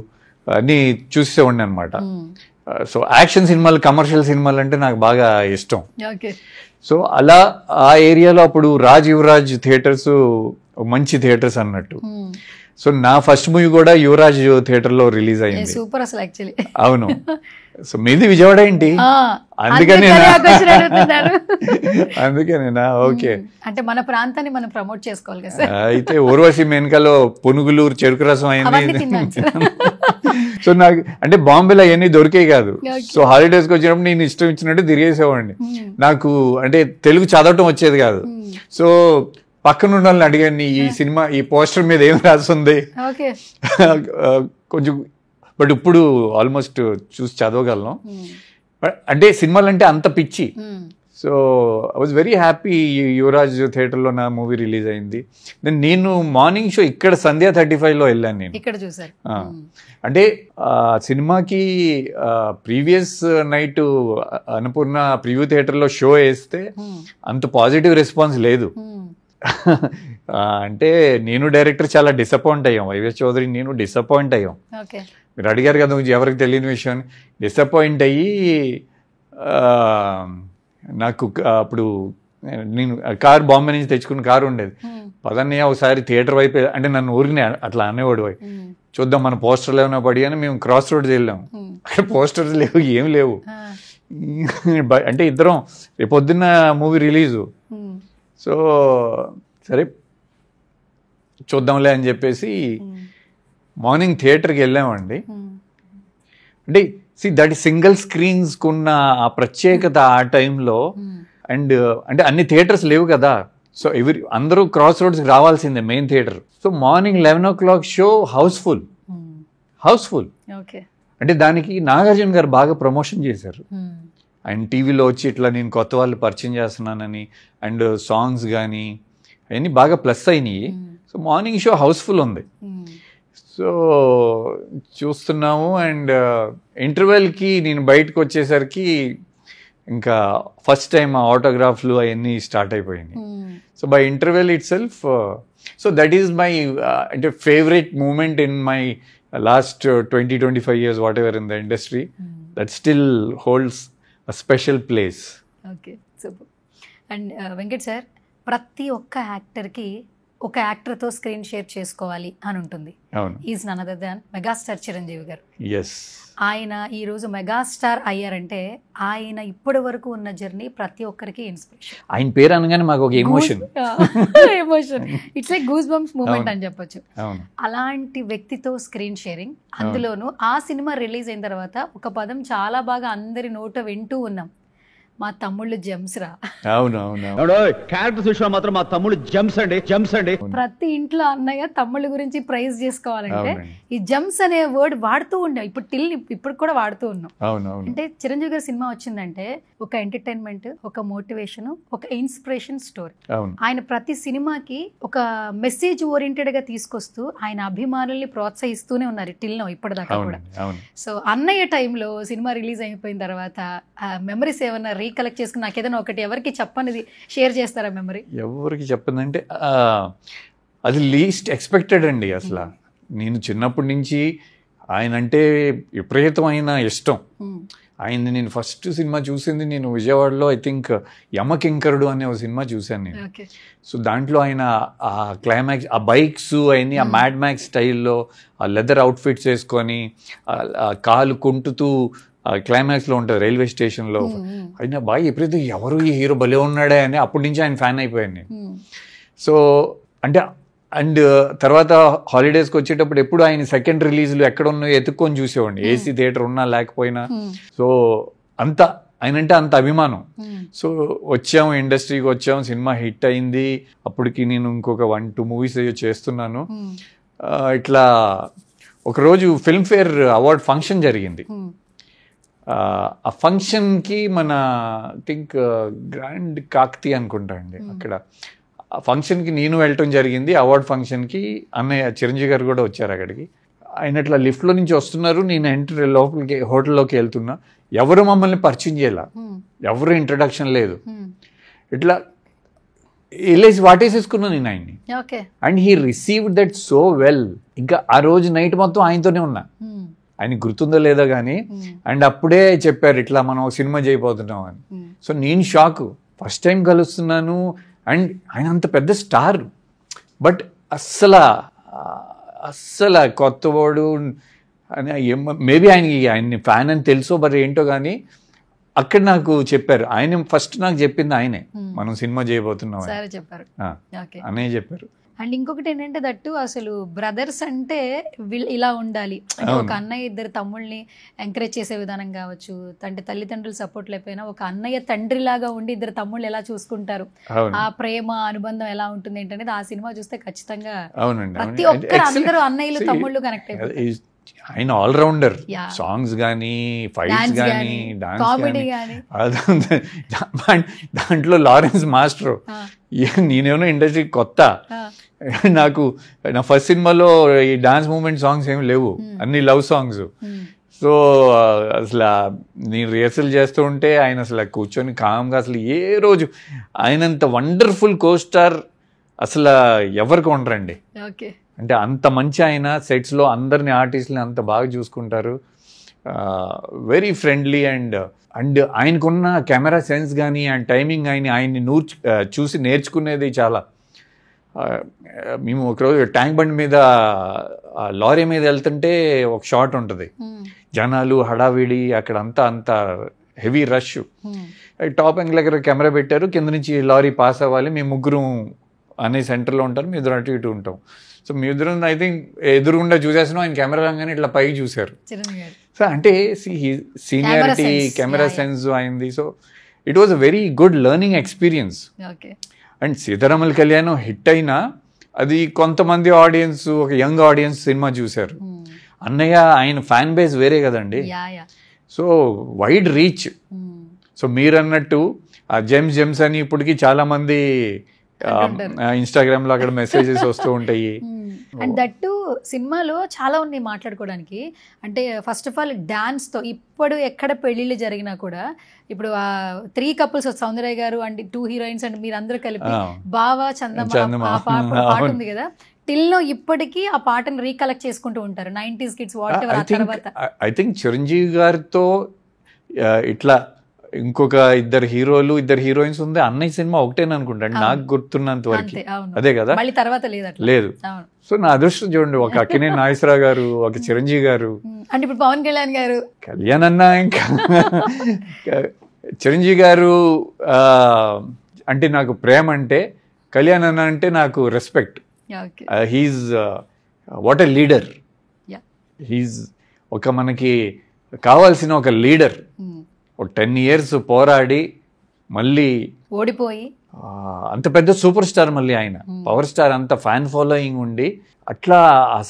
అన్నీ చూసేవాడిని అనమాట. సో యాక్షన్ సినిమాలు, కమర్షియల్ సినిమాలు అంటే నాకు బాగా ఇష్టం. సో అలా ఆ ఏరియాలో అప్పుడు రాజ్ యువరాజ్ థియేటర్స్ మంచి థియేటర్స్ అన్నట్టు. సో నా ఫస్ట్ మూవీ కూడా యువరాజ్ థియేటర్ లో రిలీజ్ అయింది. సూపర్ అసలు యాక్చువల్లీ. అవును. సో మీది విజయవాడ ఏంటి? అందుకేనేనా? ఓకే. అంటే మన ప్రాంతాన్ని మనం ప్రమోట్ చేసుకోవాలి కదా. అయితే ఊర్వశి మేనకాలో పునుగులూరు చెరుకు రసం అయింది. సో నాకు అంటే బాంబేలో అవన్నీ దొరికే కాదు. సో హాలిడేస్కి వచ్చినప్పుడు నేను ఇష్టం ఇచ్చినట్టు తిరిగేసేవాడిని. నాకు అంటే తెలుగు చదవటం వచ్చేది కాదు. సో పక్కన ఉన్న వాళ్ళని అడిగాను, ఈ సినిమా ఈ పోస్టర్ మీద ఏం రాస్తుంది కొంచెం, బట్ ఇప్పుడు ఆల్మోస్ట్ చూసి చదవగలను. అంటే సినిమాలు అంటే అంత పిచ్చి. So I was very happy Yuvraj థియేటర్లో నా మూవీ రిలీజ్ అయింది. దెన్ నేను మార్నింగ్ షో ఇక్కడ సంధ్యా 35లో వెళ్ళాను నేను. ఇక్కడ చూసారు. అంటే సినిమాకి ప్రీవియస్ నైట్ అన్నపూర్ణ ప్రివ్యూ థియేటర్లో షో వేస్తే అంత పాజిటివ్ రెస్పాన్స్ లేదు. అంటే నేను డైరెక్టర్ చాలా డిసప్పాయింట్ అయ్యాం, వైవిఎస్ చౌదరి నేను డిసప్పాయింట్ అయ్యాం. మీరు అడిగారు కదా ఎవరికి తెలియని విషయం. డిసప్పాయింట్ అయ్యి నాకు అప్పుడు నేను కారు బాంబే నుంచి తెచ్చుకున్న కారు ఉండేది. పదన్నయ్య ఒకసారి థియేటర్ వైపు, అంటే నన్ను ఊరికి అట్లా అనేవాడు, చూద్దాం మన పోస్టర్లు ఏమైనా పడి అని. మేము క్రాస్ రోడ్స్ వెళ్ళాము, అక్కడ పోస్టర్స్ లేవు, ఏం లేవు. అంటే ఇద్దరం రేపొద్దున్న మూవీ రిలీజు. సో సరే చూద్దాంలే అని చెప్పేసి మార్నింగ్ థియేటర్కి వెళ్ళామండి. అంటే దట్ సింగిల్ స్క్రీన్స్కి ఉన్న ఆ ప్రత్యేకత ఆ టైంలో. అండ్ అంటే అన్ని థియేటర్స్ లేవు కదా. సో అందరూ క్రాస్ రోడ్స్కి రావాల్సిందే main theatre. So morning 11 o'clock show house full. అంటే దానికి నాగార్జున గారు బాగా ప్రమోషన్ చేశారు. ఆయన టీవీలో వచ్చి ఇట్లా నేను కొత్త వాళ్ళు పరిచయం చేస్తున్నానని, అండ్ సాంగ్స్ కానీ అవన్నీ బాగా ప్లస్ అయినాయి. సో మార్నింగ్ షో హౌస్ఫుల్ ఉంది. సో చూస్తున్నాము. అండ్ ఇంటర్వెల్కి నేను బయటకు వచ్చేసరికి ఇంకా ఫస్ట్ టైం ఆటోగ్రాఫ్లు అవన్నీ స్టార్ట్ అయిపోయినాయి. So by interval itself, so that is my అంటే favourite moment in my last 20-25 years whatever in the industry. That still holds a special place. Okay, super. And Venkat sir, ప్రతి ఒక్క యాక్టర్కి ఒక యాక్టర్తో screen share చేసుకోవాలి అని ఉంటుంది. అవును. Is none other than megastar Chiranjeevi garu. Yes. ఆయన ఈరోజు మెగాస్టార్ అయ్యారంటే ఆయన ఇప్పటి వరకు ఉన్న జర్నీ ప్రతి ఒక్కరికి ఇన్స్పిరేషన్. ఆయన పేరు అనగానే మాకు ఒక emotion. It's like goose bumps moment అని చెప్పొచ్చు. అలాంటి వ్యక్తితో స్క్రీన్ షేరింగ్, అందులోనూ ఆ సినిమా రిలీజ్ అయిన తర్వాత ఒక పదం చాలా బాగా అందరి నోట వింటూ ఉన్నాం, మా తమ్ముళ్ళు జెమ్స్ రా. క్యారెక్టర్ విషయంలో మాత్రం మా తమ్ముళ్ళు జెమ్స్ అండి. ప్రతి ఇంట్లో అన్నయ్య తమ్ముళ్ళ గురించి ప్రైజ్ చేసుకోవాలంటే ఈ జెమ్స్ అనే వర్డ్ వాడుతూ ఉండే, ఇప్పుడు కూడా వాడుతూ ఉన్నాం. అంటే చిరంజీవి గారి సినిమా వచ్చిందంటే ఒక ఎంటర్టైన్మెంట్, ఒక మోటివేషన్, ఒక ఇన్స్పిరేషన్ స్టోరీ. ఆయన ప్రతి సినిమాకి ఒక మెసేజ్ ఓరియంటెడ్ గా తీసుకొస్తూ ఆయన అభిమానుల్ని ప్రోత్సహిస్తూనే ఉన్నారు టిల్ నౌ, ఇప్పటిదాకా కూడా. సో అన్నయ్య టైంలో సినిమా రిలీజ్ అయిపోయిన తర్వాత మెమరీస్ ఏమన్నా రీకలెక్ట్ చేసుకుని నాకు ఏదైనా ఒకటి ఎవరికి చెప్పనిది షేర్ చేస్తారా మెమరీ? ఎవరికి చెప్పదంటే అది లీస్ట్ ఎక్స్పెక్టెడ్ అండి. అసలు నేను చిన్నప్పటి నుంచి ఆయన అంటే విపరీతమైన ఇష్టం. ఆయన్ని నేను ఫస్ట్ సినిమా చూసింది నేను విజయవాడలో, ఐ థింక్ యమకింకరుడు అనే ఒక సినిమా చూశాను నేను. సో దాంట్లో ఆయన ఆ క్లైమాక్స్, ఆ బైక్స్ అవన్నీ ఆ మ్యాడ్ మ్యాక్స్ స్టైల్లో ఆ లెదర్ అవుట్ఫిట్స్ వేసుకొని కాలు కుంటుతూ క్లైమాక్స్ లో ఉంటుంది రైల్వే స్టేషన్ లో, అయినా బాగా ఎప్పుడైతే ఎవరు ఈ హీరో భలే ఉన్నాడే అని అప్పటి నుంచి ఆయన ఫ్యాన్ అయిపోయాను నేను. సో అంటే అండ్ తర్వాత హాలిడేస్కి వచ్చేటప్పుడు ఎప్పుడు ఆయన సెకండ్ రిలీజ్లు ఎక్కడ ఉన్నాయో ఎత్తుక్కొని చూసేవాడిని, ఏసీ థియేటర్ ఉన్నా లేకపోయినా. సో అంత ఆయనంటే అంత అభిమానం. సో వచ్చాము, ఇండస్ట్రీకి వచ్చాము, సినిమా హిట్ అయింది. అప్పటికి నేను ఇంకొక 1-2 మూవీస్ చేస్తున్నాను. ఇట్లా ఒకరోజు ఫిల్మ్ఫేర్ అవార్డ్ ఫంక్షన్ జరిగింది. ఆ ఫంక్షన్కి మన థింక్ గ్రాండ్ కాక్తి అనుకుంటా అండి, అక్కడ ఆ ఫంక్షన్కి నేను వెళ్ళటం జరిగింది. అవార్డ్ ఫంక్షన్కి అన్నయ్య చిరంజీవి గారు కూడా వచ్చారు అక్కడికి. ఆయన అట్లా లిఫ్ట్లో నుంచి వస్తున్నారు, నేను ఎంటర్ లోపలికి హోటల్లోకి వెళ్తున్నా. ఎవరు మమ్మల్ని పరిచయం చేయాల, ఎవరు ఇంట్రడక్షన్ లేదు. ఇట్లా వెళ్ళేసి వాటేసేసుకున్నాను నేను ఆయన్ని. And he received that so well. ఇంకా ఆ రోజు నైట్ మొత్తం ఆయనతోనే ఉన్నా. ఆయన గుర్తుందో లేదో కానీ, అండ్ అప్పుడే చెప్పారు ఇట్లా మనం సినిమా చేయబోతున్నాం అని. సో నేను షాక్, ఫస్ట్ టైం కలుస్తున్నాను. అండ్ ఆయన అంత పెద్ద స్టార్, బట్ అస్సలు కొత్తవాడు అని మేబీ ఆయన్ని ఫ్యాన్ అని తెలుసో మరి ఏంటో కానీ అక్కడ నాకు చెప్పారు. ఆయన ఫస్ట్ నాకు చెప్పింది ఆయనే, మనం సినిమా చేయబోతున్నాం అనే చెప్పారు. అండ్ ఇంకొకటి ఏంటంటే దట్టు అసలు బ్రదర్స్ అంటే ఇలా ఉండాలి అంటే ఒక అన్నయ్య ఇద్దరు తమ్ముళ్ళని ఎంకరేజ్ చేసే విధానం కావచ్చు, అంటే తల్లిదండ్రులు సపోర్ట్ లేకపోయినా ఒక అన్నయ్య తండ్రి లాగా ఉండి ఇద్దరు తమ్ముళ్ళు ఎలా చూసుకుంటారు, ఆ ప్రేమ అనుబంధం ఎలా ఉంటుంది ఏంటనేది ఆ సినిమా చూస్తే ఖచ్చితంగా ప్రతి ఒక్కరు అందరూ అన్నయ్యలు తమ్ముళ్ళు కనెక్ట్ అయిపోతారు. ఆయన ఆల్రౌండర్, సాంగ్స్ కానీ, ఫైట్స్ కానీ, కామెడీ కానీ, దాంట్లో లారెన్స్ మాస్టర్. నేనేమో ఇండస్ట్రీ కొత్త, నాకు నా ఫస్ట్ సినిమాలో ఈ డాన్స్ మూమెంట్ సాంగ్స్ ఏమి లేవు, అన్ని లవ్ సాంగ్స్. సో అసలు నేను రిహర్సల్ చేస్తూ ఉంటే ఆయన అసలు కూర్చొని కామ్గా, అసలు ఏ రోజు ఆయనంత వండర్ఫుల్ కోస్టార్ అసలు ఎవరికి ఉండరండి. అంటే అంత మంచి ఆయన సెట్స్లో అందరిని ఆర్టిస్ట్ని అంత బాగా చూసుకుంటారు, వెరీ ఫ్రెండ్లీ. అండ్ ఆయనకున్న కెమెరా సెన్స్ కానీ అండ్ టైమింగ్ ఆయన్ని చూసి నేర్చుకునేది చాలా. మేము ఒకరోజు ట్యాంక్ బండ్ మీద లారీ మీద వెళ్తుంటే ఒక షాట్ ఉంటుంది, జనాలు హడావిడి, అక్కడ అంత హెవీ రష్. టాప్ యాంగిల్ దగ్గర కెమెరా పెట్టారు, కింద నుంచి లారీ పాస్ అవ్వాలి, మేము ముగ్గురు అనే సెంటర్లో ఉంటారు, మీ ఇద్దరు అటు ఇటు ఉంటాం. సో మీ ఇద్దరు ఐ థింక్ ఎదురుగుండా చూసేస్తున్నాం, ఆయన కెమెరా రాగానే ఇట్లా పైకి చూశారు. సో అంటే సీనియారిటీ, కెమెరా సెన్స్ అయింది. So it was a very good learning experience. And Seetharamala Kalyanam hit అయినా అది కొంతమంది ఆడియన్స్, ఒక యంగ్ ఆడియన్స్ సినిమా చూశారు. అన్నయ్య ఆయన ఫ్యాన్ బేస్ వేరే కదండి, సో వైడ్ రీచ్. సో మీరు అన్నట్టు జెమ్స్ అని ఇప్పటికి చాలా మంది ఇన్స్టాగ్రామ్ లో అక్కడ మెసేజెస్ వస్తూ ఉంటాయి. అండ్ దట్టు సినిమాలో చాలా ఉన్నాయి మాట్లాడుకోవడానికి. అంటే ఫస్ట్ ఆఫ్ ఆల్ డాన్స్ తో ఇప్పుడు ఎక్కడ పెళ్లిళ్ళు జరిగినా కూడా, ఇప్పుడు 3 couples సౌందర్య గారు అండ్ 2 హీరోయిన్స్ అండ్ మీరందరూ కలిపి బావా చందమా పాట ఉంది కదా, టిల్లో ఇప్పటికీ ఆ పాటను రీకలెక్ట్ చేసుకుంటూ ఉంటారు 90s కిడ్స్ వాట్ ఎవర్. ఆ తర్వాత ఐ థింక్ చిరంజీవి గారితో ఇట్లా ఇంకొక 2 హీరోలు 2 హీరోయిన్స్ ఉంది, అన్నయ్య సినిమా ఒకటేనా అనుకుంటాను నాకు గుర్తున్నంత వరకు, అదే కదా, మళ్ళీ తర్వాత లేదు. సో నా అదృష్టం చూడండి, ఒక అక్కినేని నాగేశ్వరరావు గారు, ఒక చిరంజీవి గారు, అంటే ఇప్పుడు పవన్ కళ్యాణ్ గారు, కళ్యాణ్ అన్న, ఇంకా చిరంజీవి గారు అంటే నాకు ప్రేమ, అంటే కళ్యాణ్ అన్న అంటే నాకు respect. He's what a leader, he's ఒక మనకి కావాల్సిన ఒక లీడర్. ఒక 10 years పోరాడి మళ్ళీ ఓడిపోయి అంత పెద్ద సూపర్ స్టార్, మళ్ళీ ఆయన పవర్ స్టార్, అంత ఫ్యాన్ ఫాలోయింగ్ ఉండి అట్లా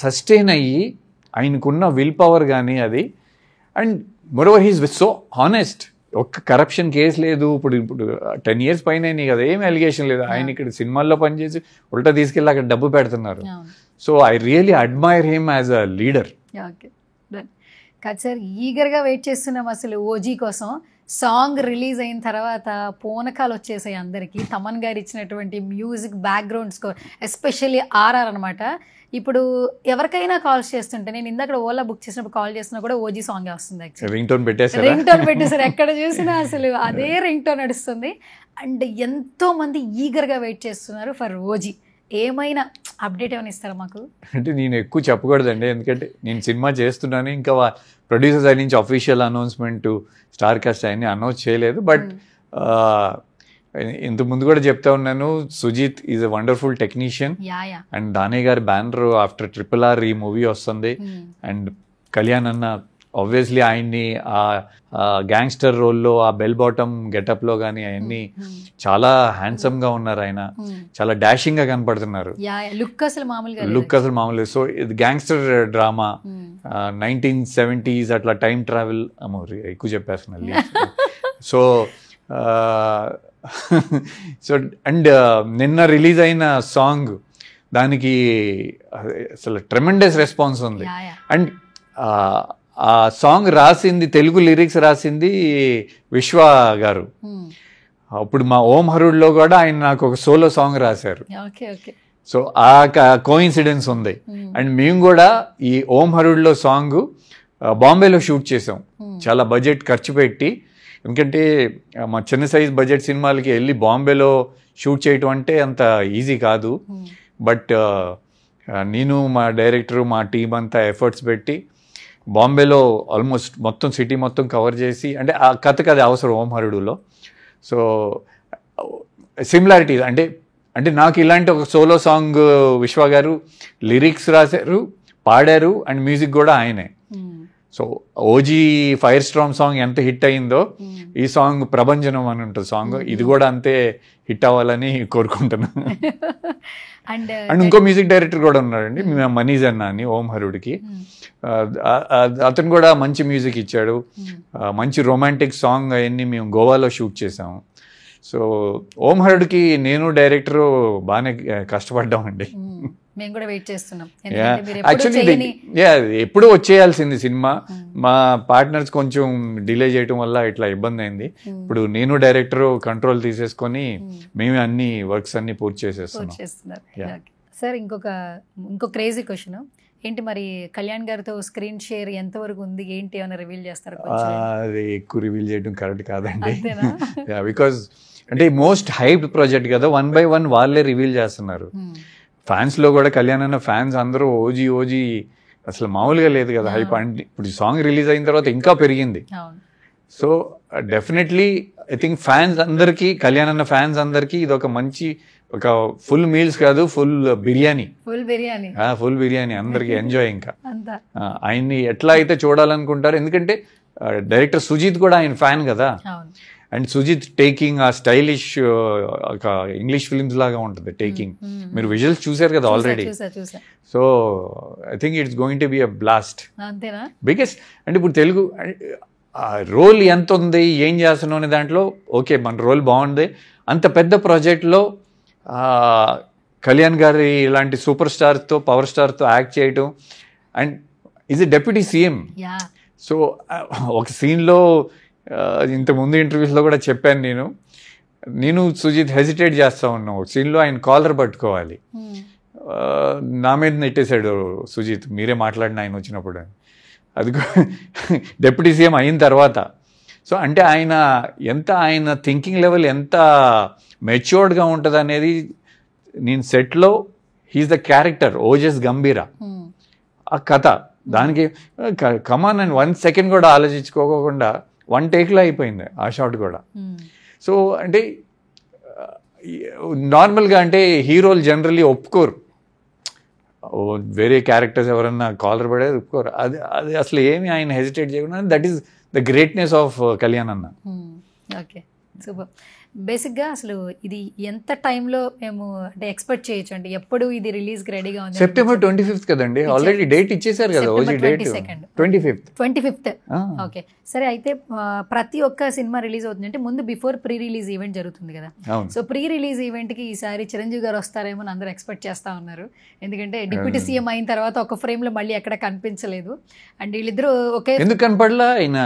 సస్టైన్ అయ్యి ఆయనకున్న విల్ పవర్ కానీ అది. And moreover he's so honest, ఒక్క కరప్షన్ కేసు లేదు. ఇప్పుడు 10 years పైన కదా, ఏం అలిగేషన్ లేదు. ఆయన ఇక్కడ సినిమాల్లో పనిచేసి ఉల్టా తీసుకెళ్ళి అక్కడ డబ్బు పెడుతున్నారు. So I really admire him as a leader. కాదు సార్, ఈగర్గా వెయిట్ చేస్తున్నాం అసలు ఓజీ కోసం. సాంగ్ రిలీజ్ అయిన తర్వాత పూనకాలు వచ్చేసాయి అందరికీ. తమన్ గారు ఇచ్చినటువంటి music background score, especially RR అనమాట. ఇప్పుడు ఎవరికైనా కాల్స్ చేస్తుంటే, నేను ఇందాక ఓలా బుక్ చేసినప్పుడు కాల్ చేసినా కూడా ఓజీ సాంగ్ వస్తుంది. రింగ్ టోన్ పెట్టేసారు, ఎక్కడ చూసినా అసలు అదే రింగ్ టోన్ నడుస్తుంది. అండ్ ఎంతో మంది ఈగర్గా వెయిట్ చేస్తున్నారు ఫర్ ఓజీ. ఏమైనా అప్డేట్ ఏమైనా ఇస్తారా మాకు? అంటే నేను ఎక్కువ చెప్పకూడదండి, ఎందుకంటే నేను సినిమా చేస్తున్నాను, ఇంకా ప్రొడ్యూసర్ సైడ్ నుంచి అఫీషియల్ అనౌన్స్మెంట్ స్టార్ కాస్ట్ అవన్నీ అనౌన్స్ చేయలేదు. బట్ ఇంత ముందు కూడా చెప్తా ఉన్నాను, Sujeeth is a wonderful technician and Danayya గారి బ్యానర్ ఆఫ్టర్ RRR ఈ మూవీ వస్తుంది. అండ్ కళ్యాణ్ అన్న ఆబ్వియస్లీ ఆయన్ని ఆ గ్యాంగ్స్టర్ రోల్లో ఆ బెల్ బాటమ్ గెటప్లో కానీ అవన్నీ చాలా హ్యాండ్సమ్ గా ఉన్నారు, ఆయన చాలా డాషింగ్ గా కనపడుతున్నారు, లుక్ అసలు మామూలుగా. సో ఇది గ్యాంగ్స్టర్ డ్రామా 1970s అట్లా టైం ట్రావెల్ ఎక్కువ చెప్పేస్తున్నా. సో సో అండ్ నిన్న రిలీజ్ అయిన సాంగ్ దానికి అసలు ట్రెమెండస్ రెస్పాన్స్ ఉంది. అండ్ ఆ సాంగ్ రాసింది, తెలుగు లిరిక్స్ రాసింది విశ్వ గారు. అప్పుడు మా ఓం హరుడ్లో కూడా ఆయన నాకు ఒక సోలో సాంగ్ రాశారు. సో ఆ కోఇన్సిడెన్స్ ఉంది. అండ్ మేము కూడా ఈ ఓం హరుడ్లో సాంగ్ బాంబేలో షూట్ చేసాం, చాలా బడ్జెట్ ఖర్చు పెట్టి. ఎందుకంటే మా చిన్న సైజ్ బడ్జెట్ సినిమాలకి వెళ్ళి బాంబేలో షూట్ చేయటం అంటే అంత ఈజీ కాదు. బట్ నేను మా డైరెక్టర్ మా టీం అంతా ఎఫర్ట్స్ పెట్టి బాంబేలో ఆల్మోస్ట్ మొత్తం సిటీ మొత్తం కవర్ చేసి, అంటే ఆ కథకి అది అవసరం ఓం హరుడులో. సో సిమిలారిటీస్ అంటే నాకు ఇలాంటి ఒక సోలో సాంగ్ విశ్వ గారు లిరిక్స్ రాశారు, పాడారు, అండ్ మ్యూజిక్ కూడా ఆయనే. So OG fire storm song ఎంత హిట్ అయిందో ఈ సాంగ్ ప్రభంజనం అని ఉంటుంది సాంగ్, ఇది కూడా అంతే హిట్ అవ్వాలని కోరుకుంటున్నాను. అండ్ ఇంకో మ్యూజిక్ డైరెక్టర్ కూడా ఉన్నాడండి, మనీజ్ అన్న అని ఓం హరుడికి. అతను కూడా మంచి మ్యూజిక్ ఇచ్చాడు, మంచి రొమాంటిక్ సాంగ్ అవన్నీ మేము గోవాలో షూట్ చేసాము. సో ఓం హరుడికి నేను డైరెక్టరు బాగానే కష్టపడ్డామండి. మేము కూడా వెయిట్ చేస్తున్నాం. యాక్చువల్లీ ఎప్పుడు వచ్చేయాల్సింది సినిమా, మా పార్ట్నర్స్ కొంచెం డిలే చేయడం వల్ల ఇట్లా ఇబ్బంది అయింది. ఇప్పుడు నేను డైరెక్టర్ కంట్రోల్ తీసేసుకొని మేమే అన్ని వర్క్స్ అన్ని పూర్తి చేసేస్తున్నాం. సార్ ఇంకో క్రేజీ క్వశ్చన్ ఏంటి, మరి కళ్యాణ్ గారితో స్క్రీన్ షేర్ ఎంత వరకు ఉంది ఏంటి, ఏమైనా రివీల్ చేస్తారు? అది ఎక్కువ రివీల్ చేయడం కరెక్ట్ కాదండి, బికాజ్ అంటే మోస్ట్ హైప్డ్ ప్రాజెక్ట్ కదా, 1 by 1 వాళ్ళే రివీల్ చేస్తున్నారు. ఫ్యాన్స్ లో కూడా కళ్యాణ్ అన్న ఫ్యాన్స్ అందరూ ఓజీ అసలు మామూలుగా లేదు కదా హైప్. అంటే ఇప్పుడు సాంగ్ రిలీజ్ అయిన తర్వాత ఇంకా పెరిగింది. So definitely I think fans అందరికీ, కళ్యాణ్ అన్న ఫ్యాన్స్ అందరికీ ఇది ఒక మంచి, ఒక ఫుల్ మీల్స్ కాదు, ఫుల్ బిర్యానీ అందరికి ఎంజాయ్. ఇంకా ఆయన్ని ఎట్లా అయితే చూడాలనుకుంటారు, ఎందుకంటే డైరెక్టర్ సుజిత్ కూడా ఆయన ఫ్యాన్ కదా. అండ్ సుజిత్ టేకింగ్ ఆ స్టైలిష్ ఒక ఇంగ్లీష్ ఫిల్మ్స్ లాగా ఉంటుంది టేకింగ్. మీరు విజువల్స్ చూసారు కదా already. So I think it's going to be a blast. Because అంటే ఇప్పుడు తెలుగు రోల్ ఎంత ఉంది, ఏం చేస్తున్నాం అనే దాంట్లో ఓకే మన రోల్ బాగుంది. అంత పెద్ద ప్రాజెక్ట్లో కళ్యాణ్ గారి ఇలాంటి సూపర్ స్టార్తో, పవర్ స్టార్తో యాక్ట్ చేయటం, and is a deputy CM. So ఒక సీన్లో ఇంతకుముందు ఇంటర్వ్యూస్లో కూడా చెప్పాను, నేను సుజిత్ హెసిటేట్ చేస్తా ఉన్నాం. ఒక సీన్లో ఆయన కాలర్ పట్టుకోవాలి, నా మీద నెట్టేశాడు సుజిత్, మీరే మాట్లాడిన ఆయన వచ్చినప్పుడు అని. అది డెప్యూటీ సీఎం అయిన తర్వాత. సో అంటే ఆయన థింకింగ్ లెవెల్ ఎంత మెచ్యూర్డ్గా ఉంటుంది అనేది, నేను సెట్లో హీఈస్ ద క్యారెక్టర్ ఓజస్ గంభీరా, ఆ కథ దానికి కమాన్ అని 1 second కూడా ఆలోచించుకోకుండా 1 takeలో అయిపోయింది ఆ షాట్ కూడా. సో అంటే నార్మల్గా అంటే హీరోలు జనరల్లీ ఒప్పుకోరు, వేరే క్యారెక్టర్స్ ఎవరన్నా కాలర్ పడేది ఒప్పుకోరు. అది అసలు ఏమి ఆయన హెసిటేట్ చేయకుండా, that is the greatness of Kalyan అన్న. Okay, super. బేసిక్గా అసలు ఇది ఎంత టైంలో మేము అంటే ఎక్స్పెక్ట్ చేయొచ్చు, అంటే ఎప్పుడు ఇది రిలీజ్కి రెడీగా ఉంది? September 25th కదండి, ఆల్రెడీ డేట్ ఇచ్చేసారు కదా, ఓజీ డేట్ 25th. ఓకే, సరే. అయితే ప్రతి ఒక్క సినిమా రిలీజ్ అవుతుంది అంటే ముందు బిఫోర్ ప్రీ రిలీజ్ ఈవెంట్ జరుగుతుంది కదా. సో ప్రీ రిలీజ్ ఈవెంట్కి ఈసారి చిరంజీవి గారు వస్తారేమో అని అందరూ ఎక్స్పెక్ట్ చేస్తా ఉన్నారు. ఎందుకంటే డిప్యూటీ సీఎం అయిన తర్వాత ఒక ఫ్రేమ్లో మళ్ళీ ఎక్కడ కనిపించలేదు. అండ్ వీళ్ళిద్దరూ ఒకే ఎందుకు కనపడలా, ఆయన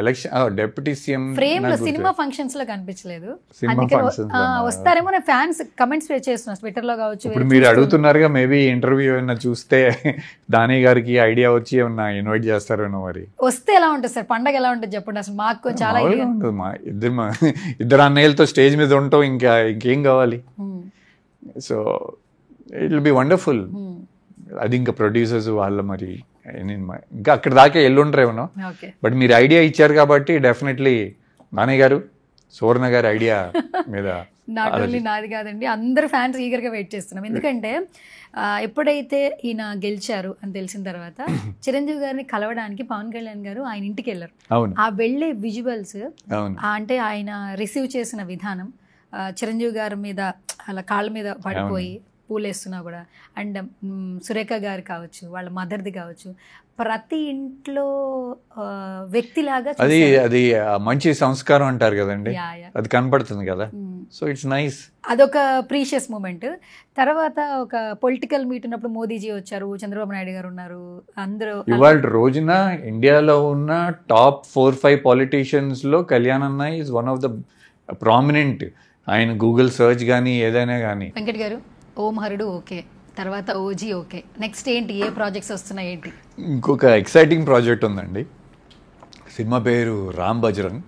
ఎలక్షన్ డిప్యూటీ సీఎం ఫ్రేమ్ లో సినిమా ఫంక్షన్స్ లో కనిపించలేదు. వస్తారేమో ఫ్యాన్స్ కమెంట్స్ చేస్తున్నారు ట్విట్టర్ లో కావచ్చు. ఇప్పుడు మీరు అడుగుతున్నారుగా, మేబీ ఇంటర్వ్యూ ఏమైనా చూస్తే దానయ్య గారికి ఐడియా వచ్చి ఏమన్నా ఇన్వైట్ చేస్తారేమో. మరి వస్తే ఎలా ఉంటుంది సార్, పండగ ఎలా ఉంటుంది చెప్పండి అసలు. మాకు చాలా ఉంటుంది, మా ఇద్దరు అన్నయ్యలతో స్టేజ్ మీద ఉంటాం, ఇంకేం కావాలి. So it will be wonderful. అది ఇంకా ప్రొడ్యూసర్స్ వాళ్ళ మరి ఇంకా అక్కడ దాకా ఎల్లుంటారేమో. ఓకే, బట్ మీరు ఐడియా ఇచ్చారు కాబట్టి డెఫినెట్లీ నాని గారు, సువర్ణ గారి ఐడియా మీద నాట్ ఓన్లీ నాది కాదండి, అందరు ఫ్యాన్స్ ఈగర్గా వెయిట్ చేస్తున్నాం. ఎందుకంటే ఎప్పుడైతే ఈయన గెలిచారు అని తెలిసిన తర్వాత చిరంజీవి గారిని కలవడానికి పవన్ కళ్యాణ్ గారు ఆయన ఇంటికి వెళ్ళారు. అవును, ఆ వెళ్ళే విజువల్స్ అవును, అంటే ఆయన రిసీవ్ చేసిన విధానం, చిరంజీవి గారి మీద అలా కాళ్ళ మీద పడిపోయి పూలేస్తున్నా కూడా, అండ్ సురేఖ గారు కావచ్చు, వాళ్ళ మదర్ది కావచ్చు, ప్రతి ఇంట్లో వ్యక్తిలాగా అది అది మంచి సంస్కారం అంటారు కదండి, అది కనపడుతుంది కదా. సో ఇట్స్ నైస్, అదొక ప్రీషియస్ మూమెంట్. తర్వాత ఒక పొలిటికల్ మీట్ ఉన్నప్పుడు మోదీజీ వచ్చారు, చంద్రబాబు నాయుడు గారు ఉన్నారు, అందరూ. ఇవాళ రోజున ఇండియాలో ఉన్న టాప్ 4-5 పాలిటీషియన్స్ లో కళ్యాణ్ అన్న is one of the prominent. ఆయన గూగుల్ సర్చ్ కానీ ఏదైనా కానీ. వెంకట్ గారు, ఓం హరుడు ఓకే, తర్వాత ఓజీ ఓకే, నెక్స్ట్ ఏంటి, ఏ ప్రాజెక్ట్స్ వస్తున్నాయి ఏంటి? ఇంకొక ఎక్సైటింగ్ ప్రాజెక్ట్ ఉందండి. సినిమా పేరు రామ్ బజరంగ్.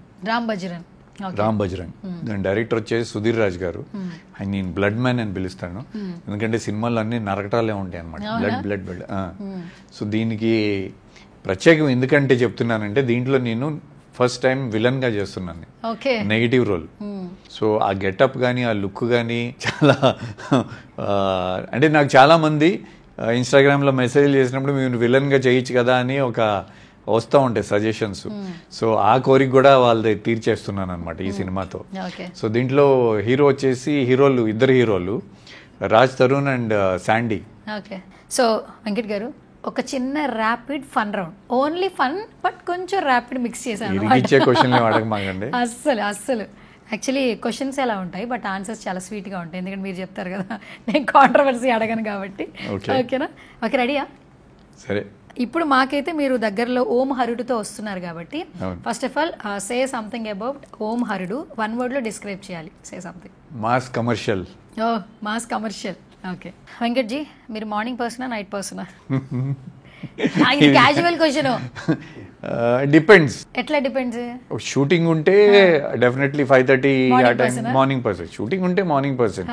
దాని డైరెక్టర్ వచ్చేసి సుధీర్ రాజ్ గారు. ఆయన నేను బ్లడ్ మ్యాన్ అని పిలుస్తాను, ఎందుకంటే సినిమాలు అన్ని నరకటాలే ఉంటాయి అనమాట, బ్లడ్. సో దీనికి ప్రత్యేకం ఎందుకంటే చెప్తున్నానంటే, దీంట్లో నేను ఫస్ట్ టైం విలన్ గా చేస్తున్నాను, నెగిటివ్ రోల్. సో ఆ గెటప్ కానీ ఆ లుక్ కానీ చాలా అంటే నాకు చాలా మంది ఇన్స్టాగ్రామ్లో మెసేజ్లు చేసినప్పుడు మీరు విలన్గా చేయొచ్చు కదా అని వస్తూ ఉంటాయి సజెషన్స్. సో ఆ కోరిక కూడా వాళ్ళది తీర్చేస్తున్నాను అనమాట ఈ సినిమాతో. సో దీంట్లో హీరో వచ్చేసి ఇద్దరు హీరోలు, Raj Tarun and Sandy. Okay, so Venkat గారు ఒక చిన్న rapid fun round, only fun but కొంచెం ర్యాపిడ్ మిక్స్ చేశాను. అస్సలు యాక్చువల్లీ క్వశ్చన్స్ ఎలా ఉంటాయి బట్ ఆన్సర్స్ చాలా స్వీట్గా ఉంటాయి, ఎందుకంటే మీరు చెప్తారు కదా నేను కాంట్రవర్సీ అడగను కాబట్టి. ఓకేనా? ఓకే, రెడీయా? సరే. ఇప్పుడు మాకైతే మీరు దగ్గరలో ఓం హరుడుతో వస్తున్నారు కాబట్టి first of all say something about Om Harudu, 1 word లో డిస్క్రైబ్ చేయాలి. Say something. Mass commercial. Mass commercial. Okay, Venkat ji మీరు మార్నింగ్ పర్సనా నైట్ పర్సనా? Casual question. డిపెండ్స్. ఎట్లా డిపెండ్స్? షూటింగ్ ఉంటే డెఫినెట్లీ 5:30 ఆ టైం మార్నింగ్ పర్సన్. షూటింగ్ ఉంటే morning person,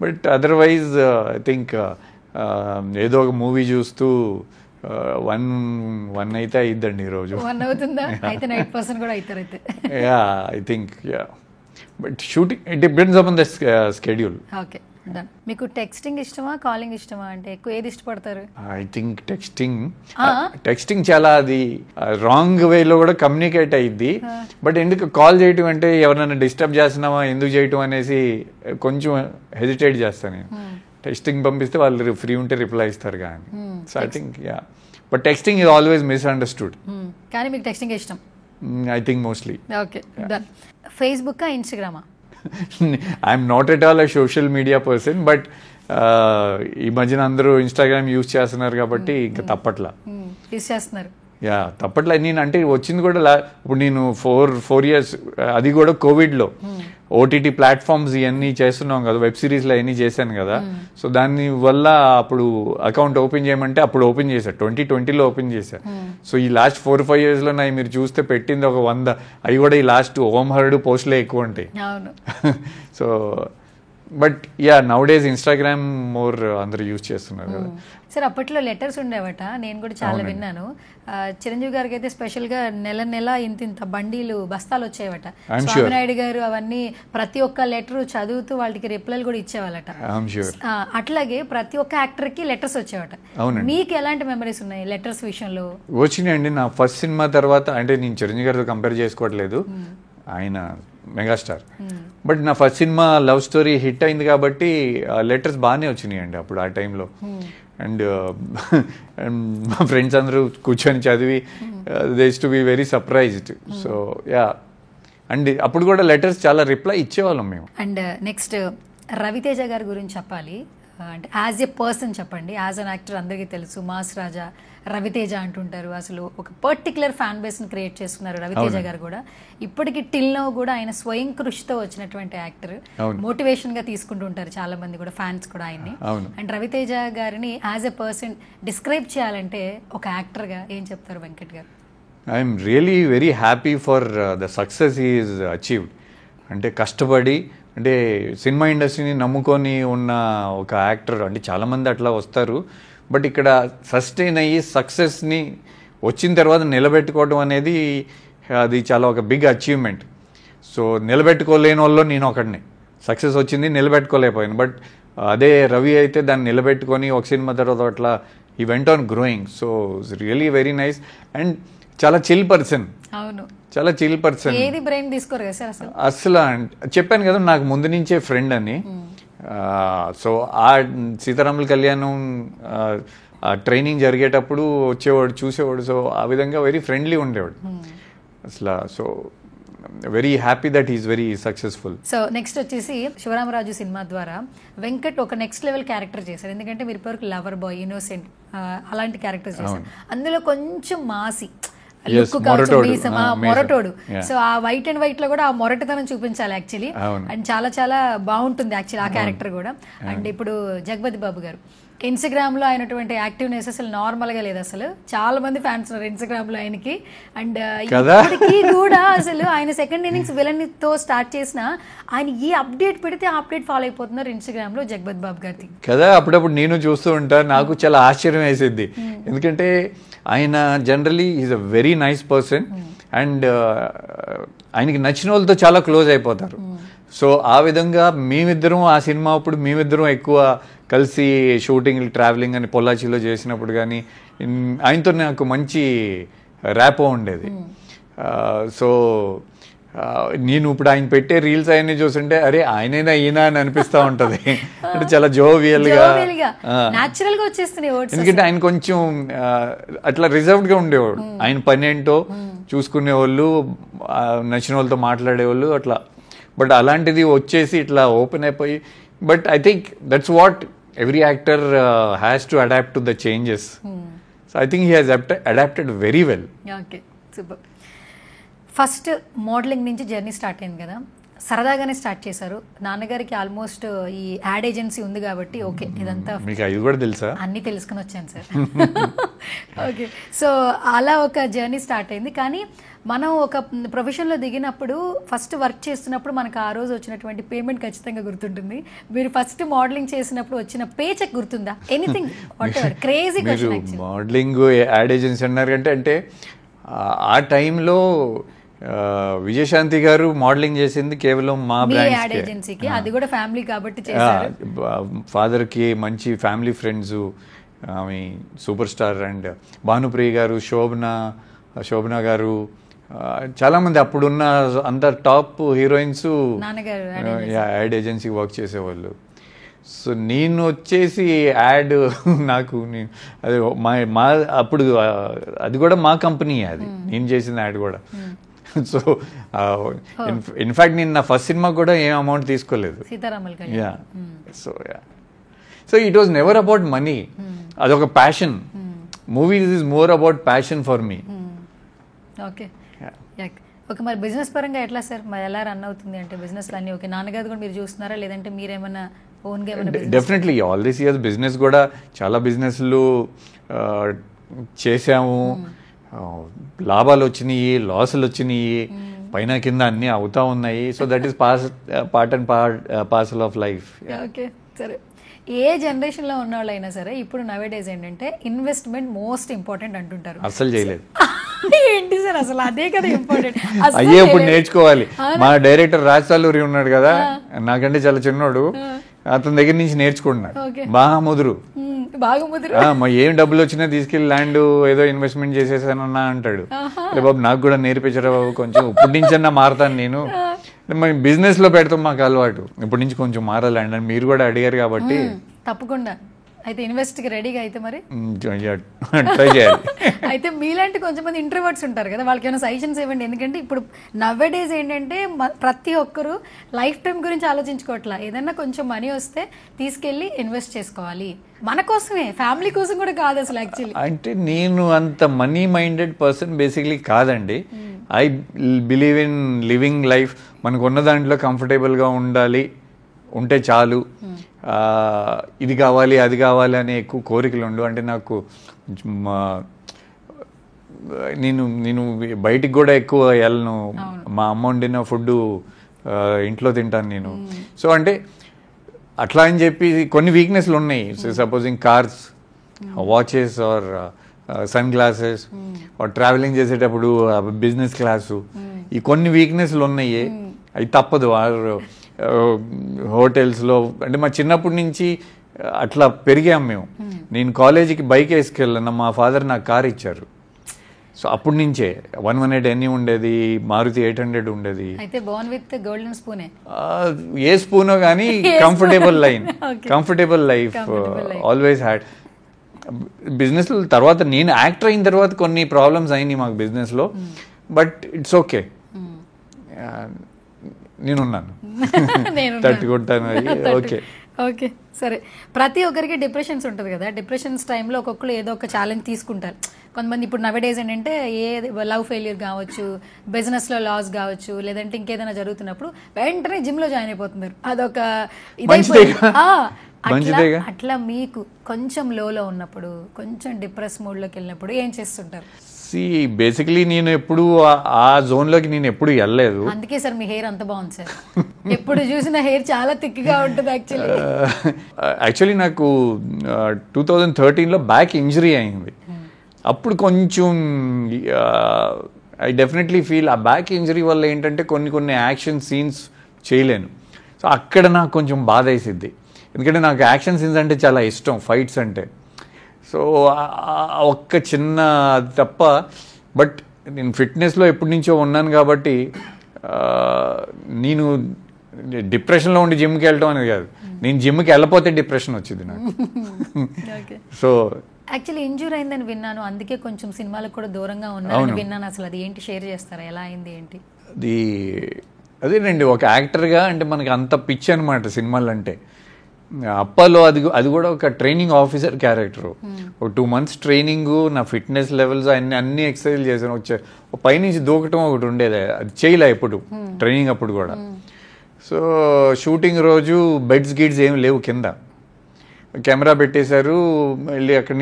but otherwise I think ఏదో ఒక మూవీ చూస్తూ 1 అయితే అయిద్దండి ఈరోజు. 1 అవుతుందా? అయితే నైట్ పర్సన్ కూడా అవుతారు అయితే. Yeah, I think ya, but shooting it depends upon the schedule. Okay, done. మీకు టెక్స్టింగ్ ఇష్టమా కాలింగ్ ఇష్టమా, అంటే ఎక్కువ ఏది ఇష్టపడతారు? ఐ థింక్ టెక్స్టింగ్ చాలా అది రాంగ్ వేలో కూడా కమ్యూనికేట్ అయ్యిద్ది. బట్ ఎందుకు కాల్ చేయటం అంటే ఎవరైనా డిస్టర్బ్ చేస్తున్నావా ఎందుకు చేయటం అనేసి కొంచెం హెజిటేట్ చేస్తాను నేను. టెక్స్టింగ్ పంపిస్తే వాళ్ళు ఫ్రీ ఉంటే రిప్లై ఇస్తారు కానీ. So I think ya, but texting is always misunderstood. కానీ మీకు టెక్స్టింగ్ ఇష్టం? I think mostly. Okay, done. ఫేస్బుక్కా ఇన్స్టాగ్రామా? I'm not at all a social media person, but ఈ మధ్యన అందరూ ఇన్స్టాగ్రామ్ యూజ్ చేస్తున్నారు కాబట్టి ఇంకా తప్పట్లా యూజ్ చేస్తున్నారు. యా, తప్పట్లా. నేను అంటే వచ్చింది కూడా ఇప్పుడు నేను 4 years, అది కూడా కోవిడ్లో ఓటీటీ ప్లాట్ఫామ్స్ ఇవన్నీ చేస్తున్నాం కదా, వెబ్ సిరీస్లో అవన్నీ చేశాను కదా. సో దాని వల్ల అప్పుడు అకౌంట్ ఓపెన్ చేయమంటే అప్పుడు ఓపెన్ చేశాను, 2020లో ఓపెన్ చేశాను. సో ఈ లాస్ట్ 4-5 yearsలో నా మీరు చూస్తే పెట్టింది ఒక 100, అవి కూడా ఈ లాస్ట్ ఓం హరుడు పోస్ట్లే ఎక్కువ ఉంటాయి. So but yeah, now days Instagram more అందరు యూజ్ చేస్తున్నారు కదా. సార్ అప్పట్లో లెటర్స్ ఉండేవట, నేను కూడా చాలా విన్నాను. చిరంజీవి గారికి అయితే స్పెషల్గా నెల ఇంత బండీలు బస్తాలు వచ్చేవట. స్వామినాయుడు గారు అవన్నీ ప్రతి ఒక్క లెటర్ చదువుతూ వాళ్ళకి రిప్లైలు కూడా ఇచ్చేవాళ్ళట. అట్లాగే ప్రతి ఒక్క యాక్టర్ కి లెటర్స్ వచ్చేవట. మీకు ఎలాంటి మెమరీస్ ఉన్నాయి లెటర్స్ విషయంలో? వచ్చినాయండి. నా ఫస్ట్ సినిమా తర్వాత, అంటే నేను చిరంజీవి గారితో కంపేర్ చేసుకోవట్లేదు, ఆయన మెగాస్టార్, బట్ నా first cinema love story hit అయింది కాబట్టి లెటర్స్ బాగానే వచ్చినాయండి అప్పుడు ఆ టైంలో. అండ్ మా ఫ్రెండ్స్ అందరూ కూర్చొని చదివి they used to be very surprised. So yeah, and అప్పుడు కూడా లెటర్స్ చాలా రిప్లై ఇచ్చేవాళ్ళం మేము. అండ్ నెక్స్ట్ రవితేజ గారి గురించి చెప్పాలి అంటే యాజ్ ఎ పర్సన్ చెప్పండి. యాజ్ అన్ యాక్టర్ అందరికీ తెలుసు, మాస్ రాజా రవితేజ అంటుంటారు. అసలు ఒక పర్టికులర్ ఫ్యాన్ బేస్ని క్రియేట్ చేసుకున్నారు రవితేజ గారు కూడా. ఇప్పటికి టిల్ నౌ కూడా ఆయన స్వయం కృషితో వచ్చినటువంటి యాక్టర్, మోటివేషన్గా తీసుకుంటుంటారు చాలా మంది కూడా, ఫ్యాన్స్ కూడా ఆయన్ని. అండ్ రవితేజ గారిని యాజ్ ఎ పర్సన్ డిస్క్రైబ్ చేయాలంటే ఒక యాక్టర్గా ఏం చెప్తారు వెంకట్ గారు? I'm really very happy for the success he is achieved. అంటే కష్టపడి అంటే సినిమా ఇండస్ట్రీని నమ్ముకొని ఉన్న ఒక యాక్టర్, అంటే చాలామంది అట్లా వస్తారు, బట్ ఇక్కడ సస్టైన్ అయ్యి సక్సెస్ని వచ్చిన తర్వాత నిలబెట్టుకోవడం అనేది అది చాలా ఒక బిగ్ అచీవ్మెంట్. సో నిలబెట్టుకోలేని వాళ్ళు నేను ఒకడిని, సక్సెస్ వచ్చింది నిలబెట్టుకోలేకపోయాను. బట్ అదే రవి అయితే దాన్ని నిలబెట్టుకొని ఒక సినిమా తర్వాత అట్లా ఈ went on growing. So it's really very nice and చాలా చిల్ పర్సన్. అవును, చాలా చిల్ పర్సన్. ఏది బ్రెయిన్ తీసుకోరు కదా సార్ అసలు. అసలు చెప్పాను కదా నాకు ముందు నుంచే ఫ్రెండ్ అని. సో ఆ సీతారాముల కళ్యాణం ఆ ట్రైనింగ్ జరిగేటప్పుడు వచ్చేవాడు, చూసేవాడు. సో ఆ విధంగా వెరీ ఫ్రెండ్లీ ఉండేవాడు అసలు. So very happy that is very successful. So next వచ్చేసి శివరామరాజు సినిమా ద్వారా వెంకట్ ఒక నెక్స్ట్ లెవెల్ క్యారెక్టర్ చేశారు. ఎందుకంటే మీరు ఇప్పటివరకు లవర్ బాయ్, ఇన్నోసెంట్ అలాంటి క్యారెక్టర్స్ చేశారు. అందులో కొంచెం మాసి మొరటోడు. సో ఆ వైట్ అండ్ వైట్ లో కూడా ఆ మొరటితనం చూపించాలి యాక్చువల్లీ. అండ్ చాలా చాలా బాగుంటుంది యాక్చువల్లీ ఆ క్యారెక్టర్ కూడా. అండ్ ఇప్పుడు జగపతి బాబు గారు ఇన్స్టాగ్రామ్ లో అయినటువంటి యాక్టివ్నెస్ అసలు నార్మల్ గా లేదు. అసలు చాలా మంది ఫ్యాన్స్ ఉన్నారు ఇన్స్టాగ్రామ్ లో ఆయనకి. అండ్ ఇప్పటికీ కూడా అసలు ఆయన సెకండ్ ఇన్నింగ్స్ విలన్ తో స్టార్ట్ చేసిన ఆయన ఏ అప్డేట్ పెడితే ఆ అప్డేట్ ఫాలో అయిపోతున్నారు ఇన్స్టాగ్రామ్ లో జగపతి బాబు గారి కదా. అప్పుడప్పుడు నేను చూస్తూ ఉంటా, నాకు చాలా ఆశ్చర్యం వేసేది. ఎందుకంటే ఆయన generally is a very nice person and ఆయనకి నచ్చిన వాళ్ళతో చాలా క్లోజ్ అయిపోతారు. సో ఆ విధంగా మేమిద్దరం ఆ సినిమా అప్పుడు మేమిద్దరం ఎక్కువ కలిసి షూటింగ్, ట్రావెలింగ్ అని పొల్లాచిలో చేసినప్పుడు కానీ ఆయనతో నాకు మంచి ర్యాపో ఉండేది. సో నేను ఇప్పుడు ఆయన పెట్టే రీల్స్ ఆయన్ని చూస్తుంటే అరే ఆయనైనా ఈయన అని అనిపిస్తూ ఉంటుంది. అంటే చాలా జోవియల్గా వచ్చేస్తున్నాయి. ఎందుకంటే ఆయన కొంచెం అట్లా రిజర్వ్డ్గా ఉండేవాడు. ఆయన పని ఏంటో చూసుకునేవాళ్ళు, నచ్చిన వాళ్ళతో మాట్లాడేవాళ్ళు అట్లా. బట్ అలాంటిది వచ్చేసి ఇట్లా ఓపెన్ అయిపోయి, but I think that's what every actor has to adapt to the changes. So I think he has adapted very well. Okay, super. First modelling నుంచి జర్నీ స్టార్ట్ అయింది కదా, సరదాగానే స్టార్ట్ చేశారు. నాన్నగారికి ఆల్మోస్ట్ ఈ యాడ్ ఏజెన్సీ ఉంది కాబట్టి okay ఇదంతా మీకు అది కూడా తెలుసా? అన్నీ తెలుసుకుని వచ్చాను సార్. ఓకే, సో అలా ఒక జర్నీ స్టార్ట్ అయింది. కానీ మనం ఒక ప్రొఫెషన్లో దిగినప్పుడు ఫస్ట్ వర్క్ చేస్తున్నప్పుడు మనకు ఆ రోజు వచ్చినటువంటి పేమెంట్ ఖచ్చితంగా గుర్తుంటుంది. మీరు ఫస్ట్ మోడలింగ్ చేసినప్పుడు వచ్చిన పే చెక్ గుర్తుందా? Anything what ever crazy question. Modelling ad agency అన్నారు అంటే ఆ టైంలో విజయశాంతి గారు మోడలింగ్ చేసింది కేవలం మా బ్రాండ్స్కి, అది కూడా ఫ్యామిలీ కాబట్టి చేశారు. ఫాదర్కి మంచి ఫ్యామిలీ ఫ్రెండ్స్, ఆమె సూపర్ స్టార్ అండ్ భానుప్రియ గారు, శోభన గారు, చాలామంది అప్పుడున్న అందరు top heroines ad agency work చేసేవాళ్ళు. సో నేను వచ్చేసి యాడ్ నాకు అది మా అప్పుడు అది కూడా మా కంపెనీ, అది నేను చేసిన యాడ్ కూడా. సో ఇన్ఫాక్ట్ నేను నా ఫస్ట్ సినిమా కూడా ఏం అమౌంట్ తీసుకోలేదు. Ya, so it was never about money. అదొక passion. Movies is more about passion for me. Okay, okay. మరి బిజినెస్ పరంగా ఎట్లా సార్, మరి ఎలా రన్ అవుతుంది అంటే బిజినెస్ అన్నీ ఓకే? నాన్నగారు కూడా మీరు చూస్తున్నారా, లేదంటే మీరేమన్నా ఓన్గా ఏమైనా? Definitely all this years business కూడా చాలా బిజినెస్లు చేసాము. లాభాలు వచ్చినాయి, లాసులు వచ్చినాయి, పైన కింద అన్నీ అవుతా ఉన్నాయి. So that is part and parcel of life. Okay, సరే. ఏ జనరేషన్లో ఉన్న వాళ్ళైనా సరే ఇప్పుడు నవేడేస్ ఏంటంటే ఇన్వెస్ట్మెంట్ మోస్ట్ ఇంపార్టెంట్ అంటుంటారు. అసలు చేయలేదు. ఏంటి సార్ అసలు అదే కదా ఇంపార్టెంట్. అయ్యే ఇప్పుడు నేర్చుకోవాలి. మా డైరెక్టర్ రాజసాలూరి ఉన్నాడు కదా, నాకంటే చాలా చిన్నోడు, అతని దగ్గర నుంచి నేర్చుకుంటున్నాడు. బాగా ముదురు, ఏం డబ్బులు వచ్చినా తీసుకెళ్లి ల్యాండ్ ఏదో ఇన్వెస్ట్మెంట్ చేసేసానన్నా అంటాడు. బాబు నాకు కూడా నేర్పించరా బాబు, కొంచెం ఇప్పటి నుంచన్నా మారుతాను నేను. బిజినెస్ లో పెడతాం మాకు అలవాటు, ఇప్పటి నుంచి కొంచెం మారాలండి అని మీరు కూడా అడిగారు కాబట్టి తప్పకుండా. అయితే ఇన్వెస్ట్ కి రెడీగా అయితే మరి ట్రై చేయాలి. అయితే మీలాంటి కొంచెంమంది ఇంట్రోవర్ట్స్ ఉంటారు కదా, వాళ్ళకి ఏమైనా సజెషన్స్ ఇవ్వండి. ఎందుకంటే ఇప్పుడు నవ్వేడేస్ ఏంటంటే ప్రతి ఒక్కరు లైఫ్ టైం గురించి ఆలోచించుకోవట్లా. ఏదన్నా కొంచెం మనీ వస్తే తీసుకెళ్లి ఇన్వెస్ట్ చేసుకోవాలి, మన కోసమే, ఫ్యామిలీ కోసం కూడా కాదు అసలు యాక్చువల్లీ. అంటే నేను అంత మనీ మైండెడ్ పర్సన్ బేసిక్లీ కాదండి. I believe in living life. మనకు ఉన్న దాంట్లో కంఫర్టబుల్గా ఉంటే చాలు. ఇది కావాలి అది కావాలి అనే ఎక్కువ కోరికలు ఉండు. అంటే నాకు నేను బయటికి కూడా ఎక్కువ వెళ్ళను. మా అమ్మ వండిన ఫుడ్ ఇంట్లో తింటాను నేను. సో అంటే అట్లా అని చెప్పి కొన్ని వీక్నెస్లు ఉన్నాయి. Supposing cars, watches or sunglasses, travelling చేసేటప్పుడు బిజినెస్ క్లాసు, ఈ కొన్ని వీక్నెస్లు ఉన్నాయి. అవి తప్పదు. హోటల్స్లో అంటే మా చిన్నప్పటి నుంచి అట్లా పెరిగాం మేము. నేను కాలేజీకి బైక్ వేసుకెళ్ళాను, మా ఫాదర్ నాకు కార్ ఇచ్చారు. సో అప్పటి నుంచే 118 ఎన్ని ఉండేది, మారుతి 800 ఉండేది. అయితే బోర్న్ విత్ గోల్డెన్ స్పూనే. ఏ స్పూనో కానీ comfortable life always had. Business తర్వాత నేను యాక్టర్ అయిన తర్వాత కొన్ని ప్రాబ్లమ్స్ అయినాయి మాకు బిజినెస్లో, బట్ ఇట్స్ ఓకే, నేనున్నాను, తట్టుకుంటాను. ఓకే ఓకే సరే. ప్రతి ఒక్కరికి డిప్రెషన్స్ ఉంటుంది కదా. డిప్రెషన్స్ టైంలో ఒక్కొక్కరు ఏదో ఒక ఛాలెంజ్ తీసుకుంటారు. కొంతమంది ఇప్పుడు నవేడేస్ ఏంటంటే ఏ లవ్ ఫెయిల్యూర్ కావచ్చు, బిజినెస్లో లాస్ కావచ్చు, లేదంటే ఇంకేదైనా జరుగుతున్నప్పుడు వెంటనే జిమ్లో జాయిన్ అయిపోతున్నారు. అదొక అట్లా మీకు కొంచెం లోలో ఉన్నప్పుడు, కొంచెం డిప్రెస్ మూడ్లోకి వెళ్ళినప్పుడు ఏం చేస్తుంటారు? బేసికలీ నేను ఎప్పుడు ఆ జోన్లోకి నేను ఎప్పుడు వెళ్ళలేదు. అందుకే సార్ మీ హెయిర్ అంత బాగుంది సార్. ఎప్పుడు చూసిన హెయిర్ చాలా థిక్గా ఉంటుంది. యాక్చువల్లీ నాకు 2013లో బ్యాక్ ఇంజరీ అయింది. అప్పుడు కొంచెం ఐ డెఫినెట్లీ ఫీల్ ఆ బ్యాక్ ఇంజరీ వల్ల ఏంటంటే కొన్ని యాక్షన్ సీన్స్ చేయలేను. సో అక్కడ నాకు కొంచెం బాధ వేసిద్ది, ఎందుకంటే నాకు యాక్షన్ సీన్స్ అంటే చాలా ఇష్టం, ఫైట్స్ అంటే. సో ఒక్క చిన్న తప్ప, బట్ నేను ఫిట్నెస్లో ఎప్పటి నుంచో ఉన్నాను కాబట్టి నేను డిప్రెషన్లో ఉండి జిమ్కి వెళ్ళటం అనేది కాదు, నేను జిమ్కి వెళ్ళకపోతే డిప్రెషన్ వచ్చింది నాకు. సో యాక్చువల్లీ ఇంజూర్ అయిందని విన్నాను, అందుకే కొంచెం సినిమాలకు కూడా దూరంగా ఉన్నాను విన్నాను. అసలు అది ఏంటి, షేర్ చేస్తారా, ఎలా అయింది ఏంటి? అదేనండి, ఒక యాక్టర్గా అంటే మనకి అంత పిచ్చి అనమాట సినిమాలు అంటే. అప్పలో అది కూడా ఒక ట్రైనింగ్ ఆఫీసర్ క్యారెక్టరు. ఒక 2 months ట్రైనింగ్, నా ఫిట్నెస్ లెవెల్స్ అన్ని ఎక్సర్సైజ్ చేశాను. పైనుంచి దూకటం ఒకటి ఉండేది, అది చేయలే ఎప్పుడు ట్రైనింగ్ అప్పుడు కూడా. సో షూటింగ్ రోజు బెడ్స్ గిడ్స్ ఏమి లేవు, కింద కెమెరా పెట్టేశారు. వెళ్ళి అక్కడ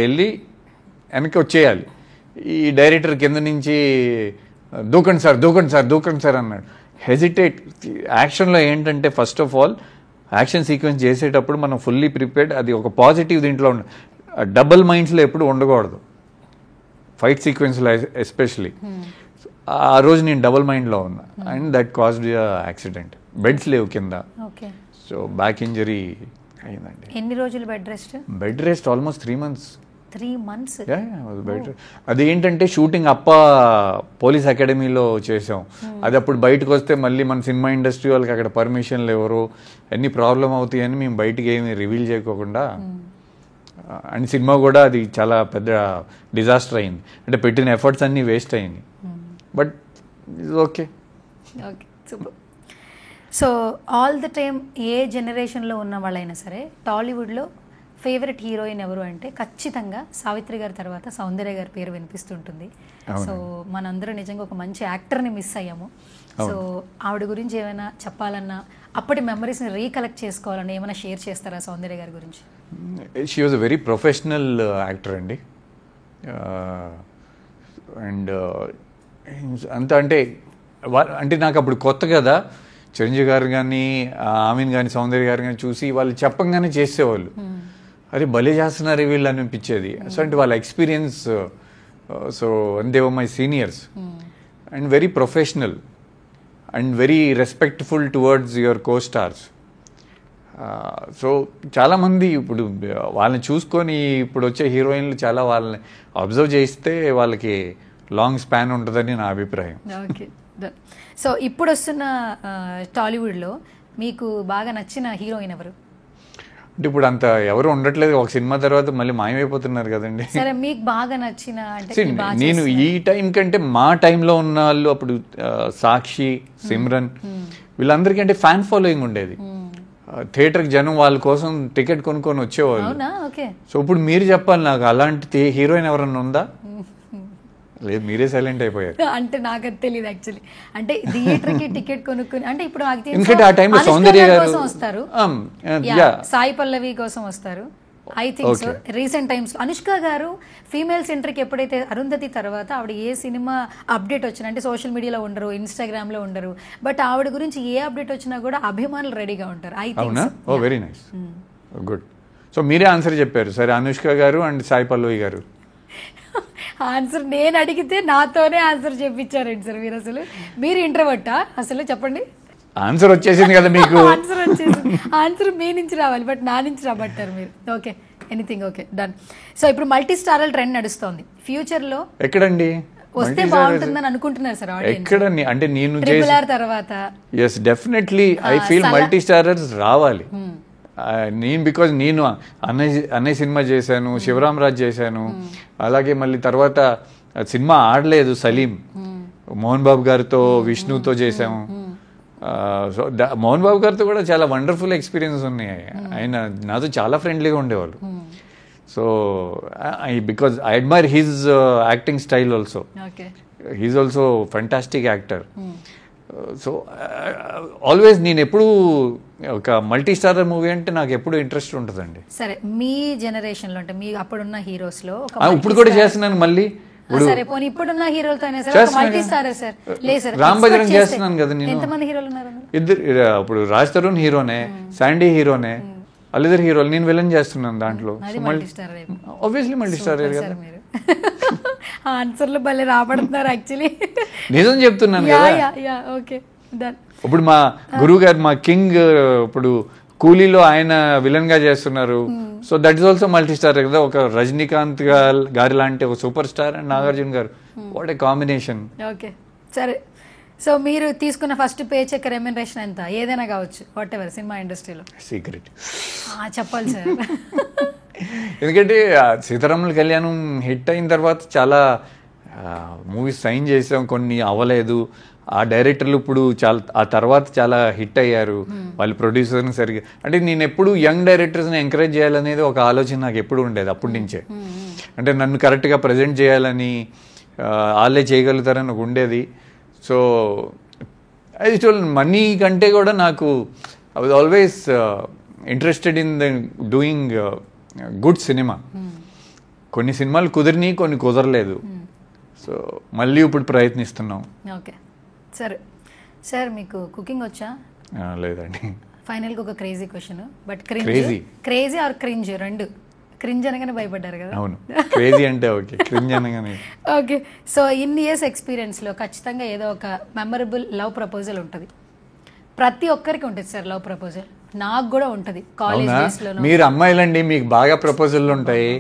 వెళ్ళి వెనక్కి వచ్చేయాలి. ఈ డైరెక్టర్ కింద నుంచి దూకండి సార్ అన్నాడు. హెజిటేట్. యాక్షన్లో ఏంటంటే first of all action sequence చేసేటప్పుడు మనం ఫుల్లీ ప్రిపేర్డ్, అది ఒక పాజిటివ్ దీంట్లో డబుల్ మైండ్స్లో ఎప్పుడు ఉండకూడదు, ఫైట్ సీక్వెన్స్లో ఎస్పెషలీ. ఆ రోజు నేను డబుల్ మైండ్లో ఉన్నా, and that caused accident. Beds లేవు కింద, సో బ్యాక్ ఇంజరీ అయిందండి. ఎన్ని రోజులు bed rest? Almost 3 months. 3 months? అది ఏంటంటే షూటింగ్ పోలీస్ అకాడమీలో చేసాం. అది అప్పుడు బయటకు వస్తే మళ్ళీ మన సినిమా ఇండస్ట్రీ వాళ్ళకి అక్కడ పర్మిషన్లు ఎవరు, ఎన్ని ప్రాబ్లం అవుతాయని మేము బయటికి ఏమి రివీల్ చేయకోకుండా, అండ్ సినిమా కూడా అది చాలా పెద్ద డిజాస్టర్ అయింది. అంటే పెట్టిన ఎఫర్ట్స్ అన్నీ వేస్ట్ అయింది, but okay. Super. So all the time ఏ జనరేషన్లో ఉన్న వాళ్ళైనా సరే టాలీవుడ్లో ఫేవరెట్ హీరోయిన్ ఎవరు అంటే ఖచ్చితంగా సావిత్రి గారి తర్వాత సౌందర్య గారి పేరు వినిపిస్తుంటుంది. సో మనందరూ నిజంగా ఒక మంచి యాక్టర్ని మిస్ అయ్యాము. సో ఆవిడ గురించి ఏమైనా చెప్పాలన్నా, అప్పటి మెమరీస్ని రీకలెక్ట్ చేసుకోవాలన్నా ఏమైనా షేర్ చేస్తారా సౌందర్య గారి గురించి? She was a very professional actor అండి. అండ్ అంత అంటే నాకు అప్పుడు కొత్త కదా, చిరంజీవి గారు కానీ ఆమీన్ కానీ సౌందర్య గారు కానీ చూసి వాళ్ళు చెప్పంగానే చేసేవాళ్ళు, అరే భలే చేస్తున్నారు వీళ్ళు అనిపించేది. సో అంటే వాళ్ళ experience, so they were my seniors, and very professional and very respectful towards your co stars. So చాలామంది ఇప్పుడు వాళ్ళని చూసుకొని ఇప్పుడు వచ్చే హీరోయిన్లు చాలా వాళ్ళని అబ్జర్వ్ చేస్తే వాళ్ళకి లాంగ్ స్పాన్ ఉంటుందని నా అభిప్రాయం. ఓకే. సో ఇప్పుడు వస్తున్న టాలీవుడ్లో మీకు బాగా నచ్చిన హీరోయిన్ ఎవరు? అంటే ఇప్పుడు అంత ఎవరు ఉండట్లేదు, ఒక సినిమా తర్వాత మళ్ళీ మాయమైపోతున్నారు కదండి. సరే మీకు బాగా నచ్చిన అంటే? నేను ఈ టైం కంటే మా టైంలో ఉన్న వాళ్ళు అప్పుడు సాక్షి, సిమ్రన్ వీళ్ళందరికీ అంటే ఫ్యాన్ ఫాలోయింగ్ ఉండేది. థియేటర్కి జనం వాళ్ళ కోసం టికెట్ కొనుక్కొని వచ్చేవాళ్ళు. సో ఇప్పుడు మీరు చెప్పాలి నాకు, అలాంటి హీరోయిన్ ఎవరన్నా ఉందా? లేదు, మీరే సైలెంట్ అయిపోయారు. అంటే నాకు అది తెలియదు యాక్చువల్లీ. అంటే థియేటర్కి టికెట్ కొనుక్కొని, అంటే ఇప్పుడు ఎందుకంటే ఆ టైంలో సౌందర్య గారు కోసం వస్తారు, సాయి పల్లవి కోసం వస్తారు. I think so. Recent times Anushka గారు ఫీమేల్ సెంటర్కి ఎప్పుడైతే అరుంధతి తర్వాత ఆవిడ ఏ సినిమా అప్డేట్ వచ్చినా అంటే సోషల్ మీడియాలో ఉండరు, ఇన్స్టాగ్రామ్లో ఉండరు, బట్ ఆవిడ గురించి ఏ అప్డేట్ వచ్చినా కూడా అభిమానులు రెడీగా ఉంటారు. I think oh very nice, good. So మీరే ఆన్సర్ చెప్పారు సరే, అనుష్క గారు అండ్ సాయి పల్లవి గారు. ఆన్సర్ నేను అడిగితే నాతోనే ఆన్సర్ చెప్పించారండి సార్ మీరు. అసలు మీరు ఇంట్రోవర్టా అసలు చెప్పండి? ఆన్సర్ వచ్చేసింది కదా మీకు. ఆన్సర్ వచ్చేసింది, ఆన్సర్ మీ నుంచి రావాలి బట్ నా నుంచి రాబట్టారు మీరు. Okay, anything, okay, done. So ఇప్పుడు మల్టీ స్టారల్ ట్రెండ్ నడుస్తోంది. ఫ్యూచర్ లో ఎక్కడండి వస్తే బాగుంటుందని అనుకుంటున్నారు సార్ ఆడియన్స్? ఎక్కడ అంటే నేను ట్రిపుల్ ఆర్ తర్వాత yes definitely I feel multi starrers రావాలి. నేను బికాజ్ నేను అన్నయ్య సినిమా చేశాను, శివరామరాజ్ చేశాను, అలాగే మళ్ళీ తర్వాత సినిమా ఆడలేదు సలీం, మోహన్ బాబు గారితో విష్ణుతో చేశాము. సో మోహన్ బాబు గారితో కూడా చాలా వండర్ఫుల్ ఎక్స్పీరియన్స్ ఉన్నాయి. ఆయన నాతో చాలా ఫ్రెండ్లీగా ఉండేవాళ్ళు. So because I admire his acting style also. He's also fantastic actor. So always నేను ఎప్పుడు ఒక మల్టీ స్టారర్ మూవీ అంటే నాకు ఎప్పుడు ఇంట్రెస్ట్ ఉంటుందండి. సరే, మీ జనరేషన్ లో అంటే మీ అప్పుడున్న హీరోస్ లో ఇప్పుడు కూడా చేస్తున్నాను మళ్ళీ. సరే పోనీ ఇప్పుడున్న హీరోలతోనే సార్ మల్టీ స్టారర్ సార్ లేదు సార్, రామ్ బజరంగ్ చేస్తున్నాను కదా నేను. ఎంతమంది హీరోలు ఉన్నారు? ఇద్దరు. ఇప్పుడు రాజ్ తరుణ్ హీరోనే, శాండీ హీరోనే, వాళ్ళిద్దరు హీరోలు, నేను విలన్ చేస్తున్నాను దాంట్లో. ఆబ్వియస్లీ మల్టీ స్టార్ కదా. ఆన్సర్లు భలే రాబడుతున్నారు యాక్చువల్లీ. నిజం చెప్తున్నాను కదా. Okay, done. ఇప్పుడు మా గురువు గారు, మా కింగ్, ఇప్పుడు కూలీలో ఆయన విలన్ గా చేస్తున్నారు. So that is also multi star కదా. ఒక రజనీకాంత్ గారి లాంటి ఒక సూపర్ స్టార్ అండ్ నాగార్జున గారు, వాట్ ఏ కాంబినేషన్. ఓకే, సరే. సో మీరు తీసుకున్న ఫస్ట్ పే చెక్ రెమ్యునరేషన్ ఎంత? ఏదైనా కావచ్చు, వాట్ ఎవర్, సినిమా ఇండస్ట్రీలో సీక్రెట్ చెప్పాలి సార్. ఎందుకంటే సీతారాముల కళ్యాణం హిట్ అయిన తర్వాత చాలా మూవీస్ సైన్ చేసాం, కొన్ని అవ్వలేదు. ఆ డైరెక్టర్లు ఇప్పుడు చాలా ఆ తర్వాత చాలా హిట్ అయ్యారు. వాళ్ళు ప్రొడ్యూసర్ని సరిగ్గా అంటే నేను ఎప్పుడు యంగ్ డైరెక్టర్స్ని ఎంకరేజ్ చేయాలనేది ఒక ఆలోచన నాకు ఎప్పుడు ఉండేది అప్పటి నుంచే. అంటే నన్ను కరెక్ట్గా ప్రజెంట్ చేయాలని, వాళ్ళే చేయగలుగుతారని ఒక ఉండేది. సో యాక్చువల్ మనీ కంటే కూడా నాకు I was always interested in the doing good cinema. కొన్ని సినిమాలు కుదిరినాయి, కొన్ని కుదరలేదు. సో మళ్ళీ ఇప్పుడు ప్రయత్నిస్తున్నాం. ఓకే, సరే సార్, మీకు కుకింగ్ వచ్చా? లేదండి. ఫైనల్గా ఒక crazy question, but crazy or cringe రెండు. క్రింజ్ అనగానే భయపడ్డారు కదా. అవును, క్రేజీ అంటే ఓకే, క్రింజ్ అనగానే ఓకే. సో ఇన్ని ఇయర్స్ ఎక్స్పీరియన్స్లో ఖచ్చితంగా ఏదో ఒక మెమరబుల్ లవ్ ప్రపోజల్ ఉంటుంది. ప్రతి ఒక్కరికి ఉంటుంది సార్ లవ్ ప్రపోజల్. నాకు కూడా ఉంటుంది కాలేజ్ డేస్ లో. మీరు అమ్మాయిలండి, మీకు బాగా ప్రపోజల్ ఉంటాయి.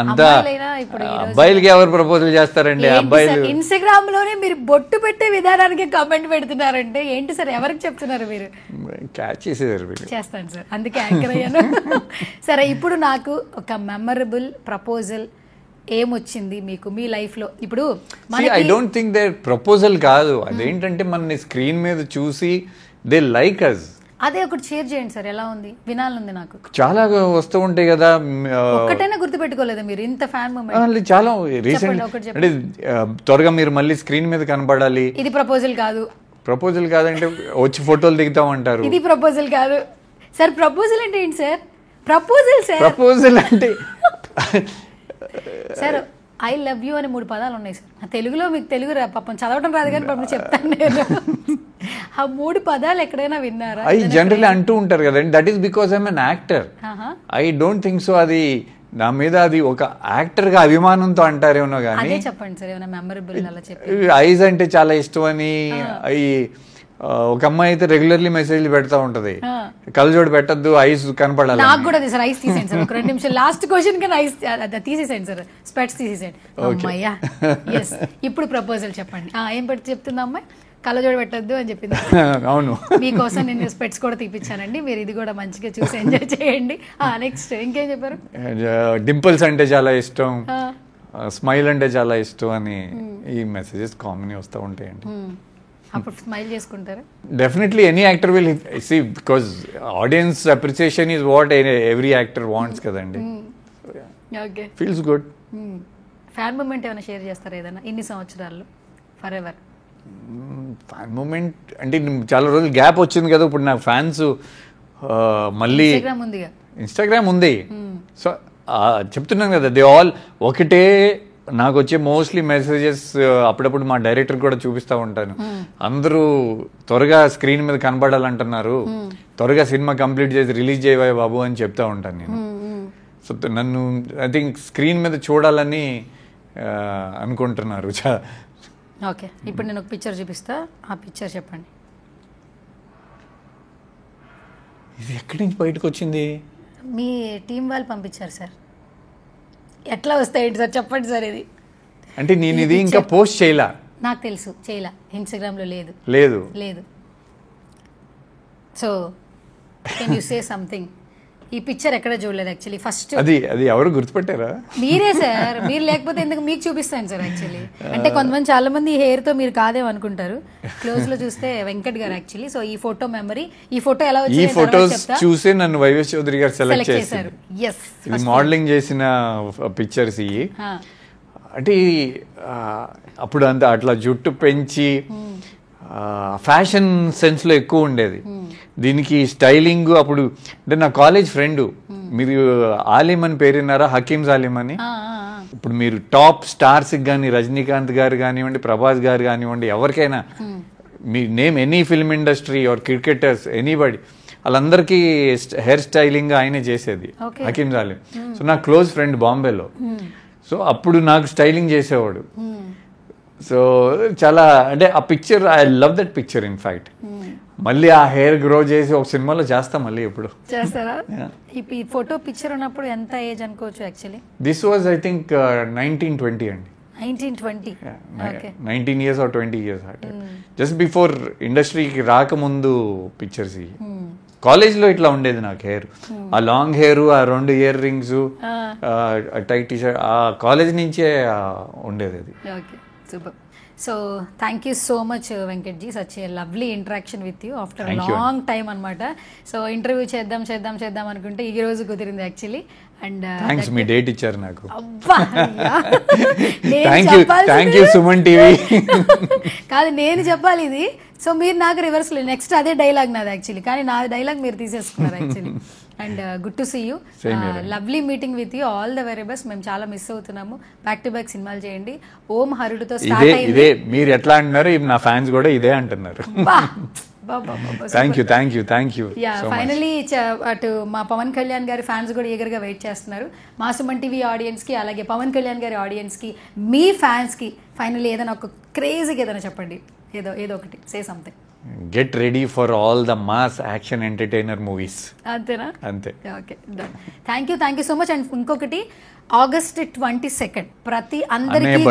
అంతా అబ్బాయిలకి ఎవరు ప్రపోజల్ చేస్తారండి? అబ్బాయిలు ఇన్స్టాగ్రామ్ లోనే మీరు బొట్టు పెట్టే విధానానికి కామెంట్ పెడుతున్నారంటే ఏంటి సార్? ఎవరికి చెప్తున్నారు మీరు? క్యాచ్ చేసేదారు. చేస్తాను సార్, అందుకే యాంకర్ అయ్యాను. సరే, ఇప్పుడు నాకు ఒక మెమరబుల్ ప్రపోజల్ ఏమొచ్చింది మీకు మీ లైఫ్ లో? ఇప్పుడు I don't think they proposal కాదు, అదేంటంటే మన స్క్రీన్ మీద చూసి దే లైక్ అస్. అదే ఒకటి షేర్ చేయండి సార్, ఎలా ఉంది? వినాలనుంది నాకు. చాలా వస్తూ ఉంటాయి కదా. ఒక్కటైనా గుర్తుపెట్టుకోలేదా మీరు? ఇంత ఫ్యాన్ మూమెంట్ చాలా రీసెంట్ అంటే త్వరగా మీరు మళ్ళీ స్క్రీన్ మీద కనపడాలి. ఇది ప్రపోజల్ కాదు. ప్రపోజల్ కాదంటే వచ్చి ఫోటోలు దిగుతామంటారు. ఇది ప్రపోజల్ కాదు సార్. ప్రపోజల్ అంటే ఏంటి సార్? ప్రపోజల్ సార్, ప్రపోజల్ అంటే సార్ ఐ లవ్ యూ అని 3 పదాలు ఉన్నాయి సార్ తెలుగులో. మీకు తెలుగు పాపం చదవడం రాదు కానీ పాపం చెప్తాను నేను. ఆ 3 పదాలు ఎక్కడైనా విన్నారా? ఐ జనరల్లీ అంటూ ఉంటారు కదండి. That is because I'm an actor. I don't think so. అది నా మీద అది ఒక యాక్టర్ గా అభిమానంతో అంటారేమో కానీ. చెప్పండి సార్, ఏమైనా మెమరబుల్ అలా చెప్పి. ఐజ్ అంటే చాలా ఇష్టం అని. ఒక అమ్మాయి అయితే రెగ్యులర్లీ మెసేజ్లు పెడతా ఉంటది, కళ్ళజోడు పెట్టద్దు, ఐస్ కనపడాలి. నాకు కూడా సార్ ఐస్ తీసేయండి సార్, ఒక 2 నిమిషాలు. లాస్ట్ క్వశ్చన్ కానీ ఐస్ తీసేసేయండి సార్, స్పెట్స్ తీసేసేయండి. అమ్మాయ్యా, ఎస్. ఇప్పుడు ప్రపోజల్ చెప్పండి. ఏం పెట్టి చెప్తుంది అమ్మాయి? కళ్ళజోడు పెట్టద్దు అని చెప్పింది. అవును, మీకోసం నేను స్పెట్స్ కూడా తీపిచ్చానండి, మీరు ఇది కూడా మంచిగా చూసి ఎంజాయ్ చేయండి. నెక్స్ట్ ఇంకేం చెప్పారు? డింపుల్స్ అంటే చాలా ఇష్టం, స్మైల్ అంటే చాలా ఇష్టం అని ఈ మెసేజెస్ కామన్ వస్తూ ఉంటాయండి. అప్పుడు స్మైల్ చేసుకుంటారా? Definitely any actor will see, because audience appreciation is what every actor wants కదండి. Okay, feels good. Fan moment ఏమైనా షేర్ చేస్తారా ఏదైనా ఇన్ని సంవత్సరాల్లో? ఫర్ ఎవర్ ఫ్యాన్ మూమెంట్ అంటే చాలా రోజులు గ్యాప్ వచ్చింది కదా. ఇప్పుడు నాకు ఫ్యాన్స్ మళ్ళీ ఇన్స్టాగ్రామ్ ఉంది. సో చెప్తున్నాను కదా, దే ఆల్ ఒకటే. నాకు వచ్చే మోస్ట్లీ మెసేజెస్ అప్పుడప్పుడు మా డైరెక్టర్ కూడా చూపిస్తూ ఉంటాను. అందరూ త్వరగా స్క్రీన్ మీద కనబడాలంటున్నారు, త్వరగా సినిమా కంప్లీట్ చేసి రిలీజ్ చేయవా బాబు అని చెప్తా ఉంటాను నేను. సో నన్ను ఐ థింక్ స్క్రీన్ మీద చూడాలని అనుకుంటున్నారు. ఓకే, ఇప్పుడు నేను ఒక పిక్చర్ చూపిస్తా, ఆ పిక్చర్ చెప్పండి. ఇది ఎక్కడి నుంచి బయటకు వచ్చింది? మీ టీం వాళ్ళు పంపించారు సార్. ఎట్లా వస్తాయండి సార్ చెప్పండి సార్. ఇది అంటే నేను ఇది ఇంకా పోస్ట్ చేయలా. నాకు తెలుసు, చేయలా, ఇన్స్టాగ్రామ్లో లేదు. లేదు. So can you say something? ఈ పిక్చర్ ఎక్కడ చూడలేదు యాక్చువల్లీ. ఫస్ట్ అది ఎవరు గుర్తుపట్టారా? మీరే సార్. మీరు లేకపోతే ఎందుకు మీకు చూపిస్తాను సార్ యాక్చువల్లీ. అంటే కొంతమంది చాలా మంది ఈ హెయిర్ తో మీరు కాదేమో అనుకుంటారు. క్లోజ్ లో చూస్తే వెంకట్ గారు యాక్చువల్లీ. సో ఈ ఫోటో మెమరీ, ఈ ఫోటో ఎలా ఈ వచ్చింది ఫొటోస్ చూసి నన్ను వైవేష్ చౌదరి గారు సెలెక్ట్ చేశారు. ఎస్, ఇది మోడలింగ్ చేసిన పిక్చర్స్ ఇవి. అంటే అప్పుడు అంత అట్లా జుట్టు పెంచి ఫ్యాషన్ సెన్స్ లో ఎక్కువ ఉండేది. దీనికి స్టైలింగ్ అప్పుడు అంటే నా కాలేజ్ ఫ్రెండ్, మీరు ఆలిం అని పేరున్నారా, హకీమ్ ఆలిం అని. ఇప్పుడు మీరు టాప్ స్టార్స్ కానీ రజనీకాంత్ గారు కానివ్వండి, ప్రభాస్ గారు కానివ్వండి, ఎవరికైనా మీ name any film industry or cricketers anybody, వాళ్ళందరికీ హెయిర్ స్టైలింగ్ ఆయనే చేసేది, హకీమ్ ఆలిం. సో నా క్లోజ్ ఫ్రెండ్ బాంబేలో. సో అప్పుడు నాకు స్టైలింగ్ చేసేవాడు. సో చాలా అంటే ఆ picture, I love that picture. In fact మళ్ళీ ఆ హెయిర్ గ్రో చేసి ఒక సినిమాలో చేస్తా మళ్ళీ ఎప్పుడు చేస్తారా? ఈ ఫోటో పిక్చర్ ఉన్నప్పుడు ఎంత ఏజ్ అనుకోవచ్చు actually? This was I think 1920 అండి. 1920. 19 years or 20 years. Just before ఇండస్ట్రీకి రాకముందు పిక్చర్స్. కాలేజ్లో ఇట్లా ఉండేది నాకు హెయిర్, ఆ లాంగ్ హెయిర్, ఆ 2 year rings, tight T shirt, ఆ కాలేజ్ నుంచే ఉండేది అది. Okay, super. So thank you so much Venkat ji, such a lovely interaction with you after long time అనమాట. సో ఇంటర్వ్యూ చేద్దాం అనుకుంటే ఈ రోజు కుదిరింది యాక్చువల్లీ. అండ్ థ్యాంక్స్, మీ డేట్ ఇచ్చారు నాకు. Thank you Suman TV. కాదు, నేను చెప్పాలి ఇది. సో మీరు నాకు రివర్స్ నెక్స్ట్ అదే డైలాగ్ నాది యాక్చువల్లీ, కానీ నా డైలాగ్ మీరు తీసేసుకున్నారు actually. And good to see you, lovely meeting with you, all the very best. మేము చాలా మిస్ అవుతున్నాము. బ్యాక్ టు బ్యాక్ సినిమాలు చేయండి. ఓం హరుడుతో స్టార్ట్ అయింది. ఇదే మీరు ఎట్లా అంటున్నారు, నా ఫ్యాన్స్ కూడా ఇదే అంటున్నారు. Thank you. ఫైనలీ అటు మా పవన్ కళ్యాణ్ గారి ఫ్యాన్స్ కూడా ఈగర్గా వెయిట్ చేస్తున్నారు. మా సుమన్ టీవీ ఆడియన్స్ కి, అలాగే పవన్ కళ్యాణ్ గారి ఆడియన్స్ కి, మీ ఫ్యాన్స్ కి ఫైనలీ ఏదైనా ఒక క్రేజీగా ఏదైనా చెప్పండి, ఏదో ఒకటి, say something. Get ready for all the mass action entertainer movies. అంతేనా? అంతే. Okay, thank you so much. And ఇంకొకటి, August 22nd ప్రతి అందరికీ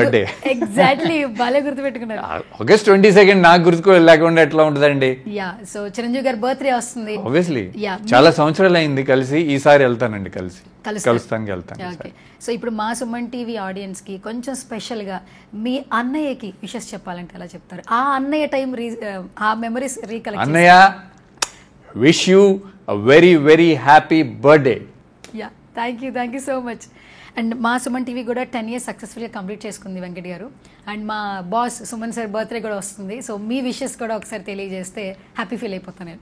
ఎగ్జాక్ట్లీ భలే గుర్తుపెట్టుకున్నారు. August 22nd నాకు గుర్తుకు లేకుండా ఎట్లా ఉంటుందండి. యా, సో చిరంజీవి గారి బర్త్డే వస్తుంది. ఆబ్వియస్లీ చాలా సంవత్సరాలు అయింది కలిసి, ఈసారి వెళ్తానండి, కలుస్తానికి వెళ్తాను. ఓకే, సో ఇప్పుడు మా సుమన్ టీవీ ఆడియన్స్ కి కొంచెం స్పెషల్ గా మీ అన్నయ్యకి విషెస్ చెప్పాలంటే ఎలా చెప్తారు? ఆ అన్నయ్య టైం, ఆ మెమరీస్ రీకలెక్ట్. అన్నయ్య, wish you a very very happy birthday. Yeah, thank you so much. And మా సుమన్ టీవీ కూడా 10 years సక్సెస్ఫుల్గా కంప్లీట్ చేసుకుంది వెంకట్ గారు. అండ్ మా బాస్ సుమన్ సార్ బర్త్డే కూడా వస్తుంది. సో మీ విషెస్ కూడా ఒకసారి తెలియజేస్తే హ్యాపీ ఫీల్ అయిపోతాను నేను.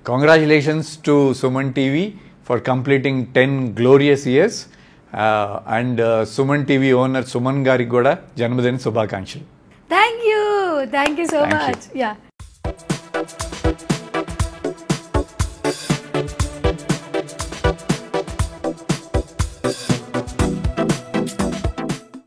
Congratulations to Suman TV for completing 10 glorious years. And Suman TV owner Suman గారికి కూడా జన్మదిన శుభాకాంక్షలు. Thank you so much. Yeah.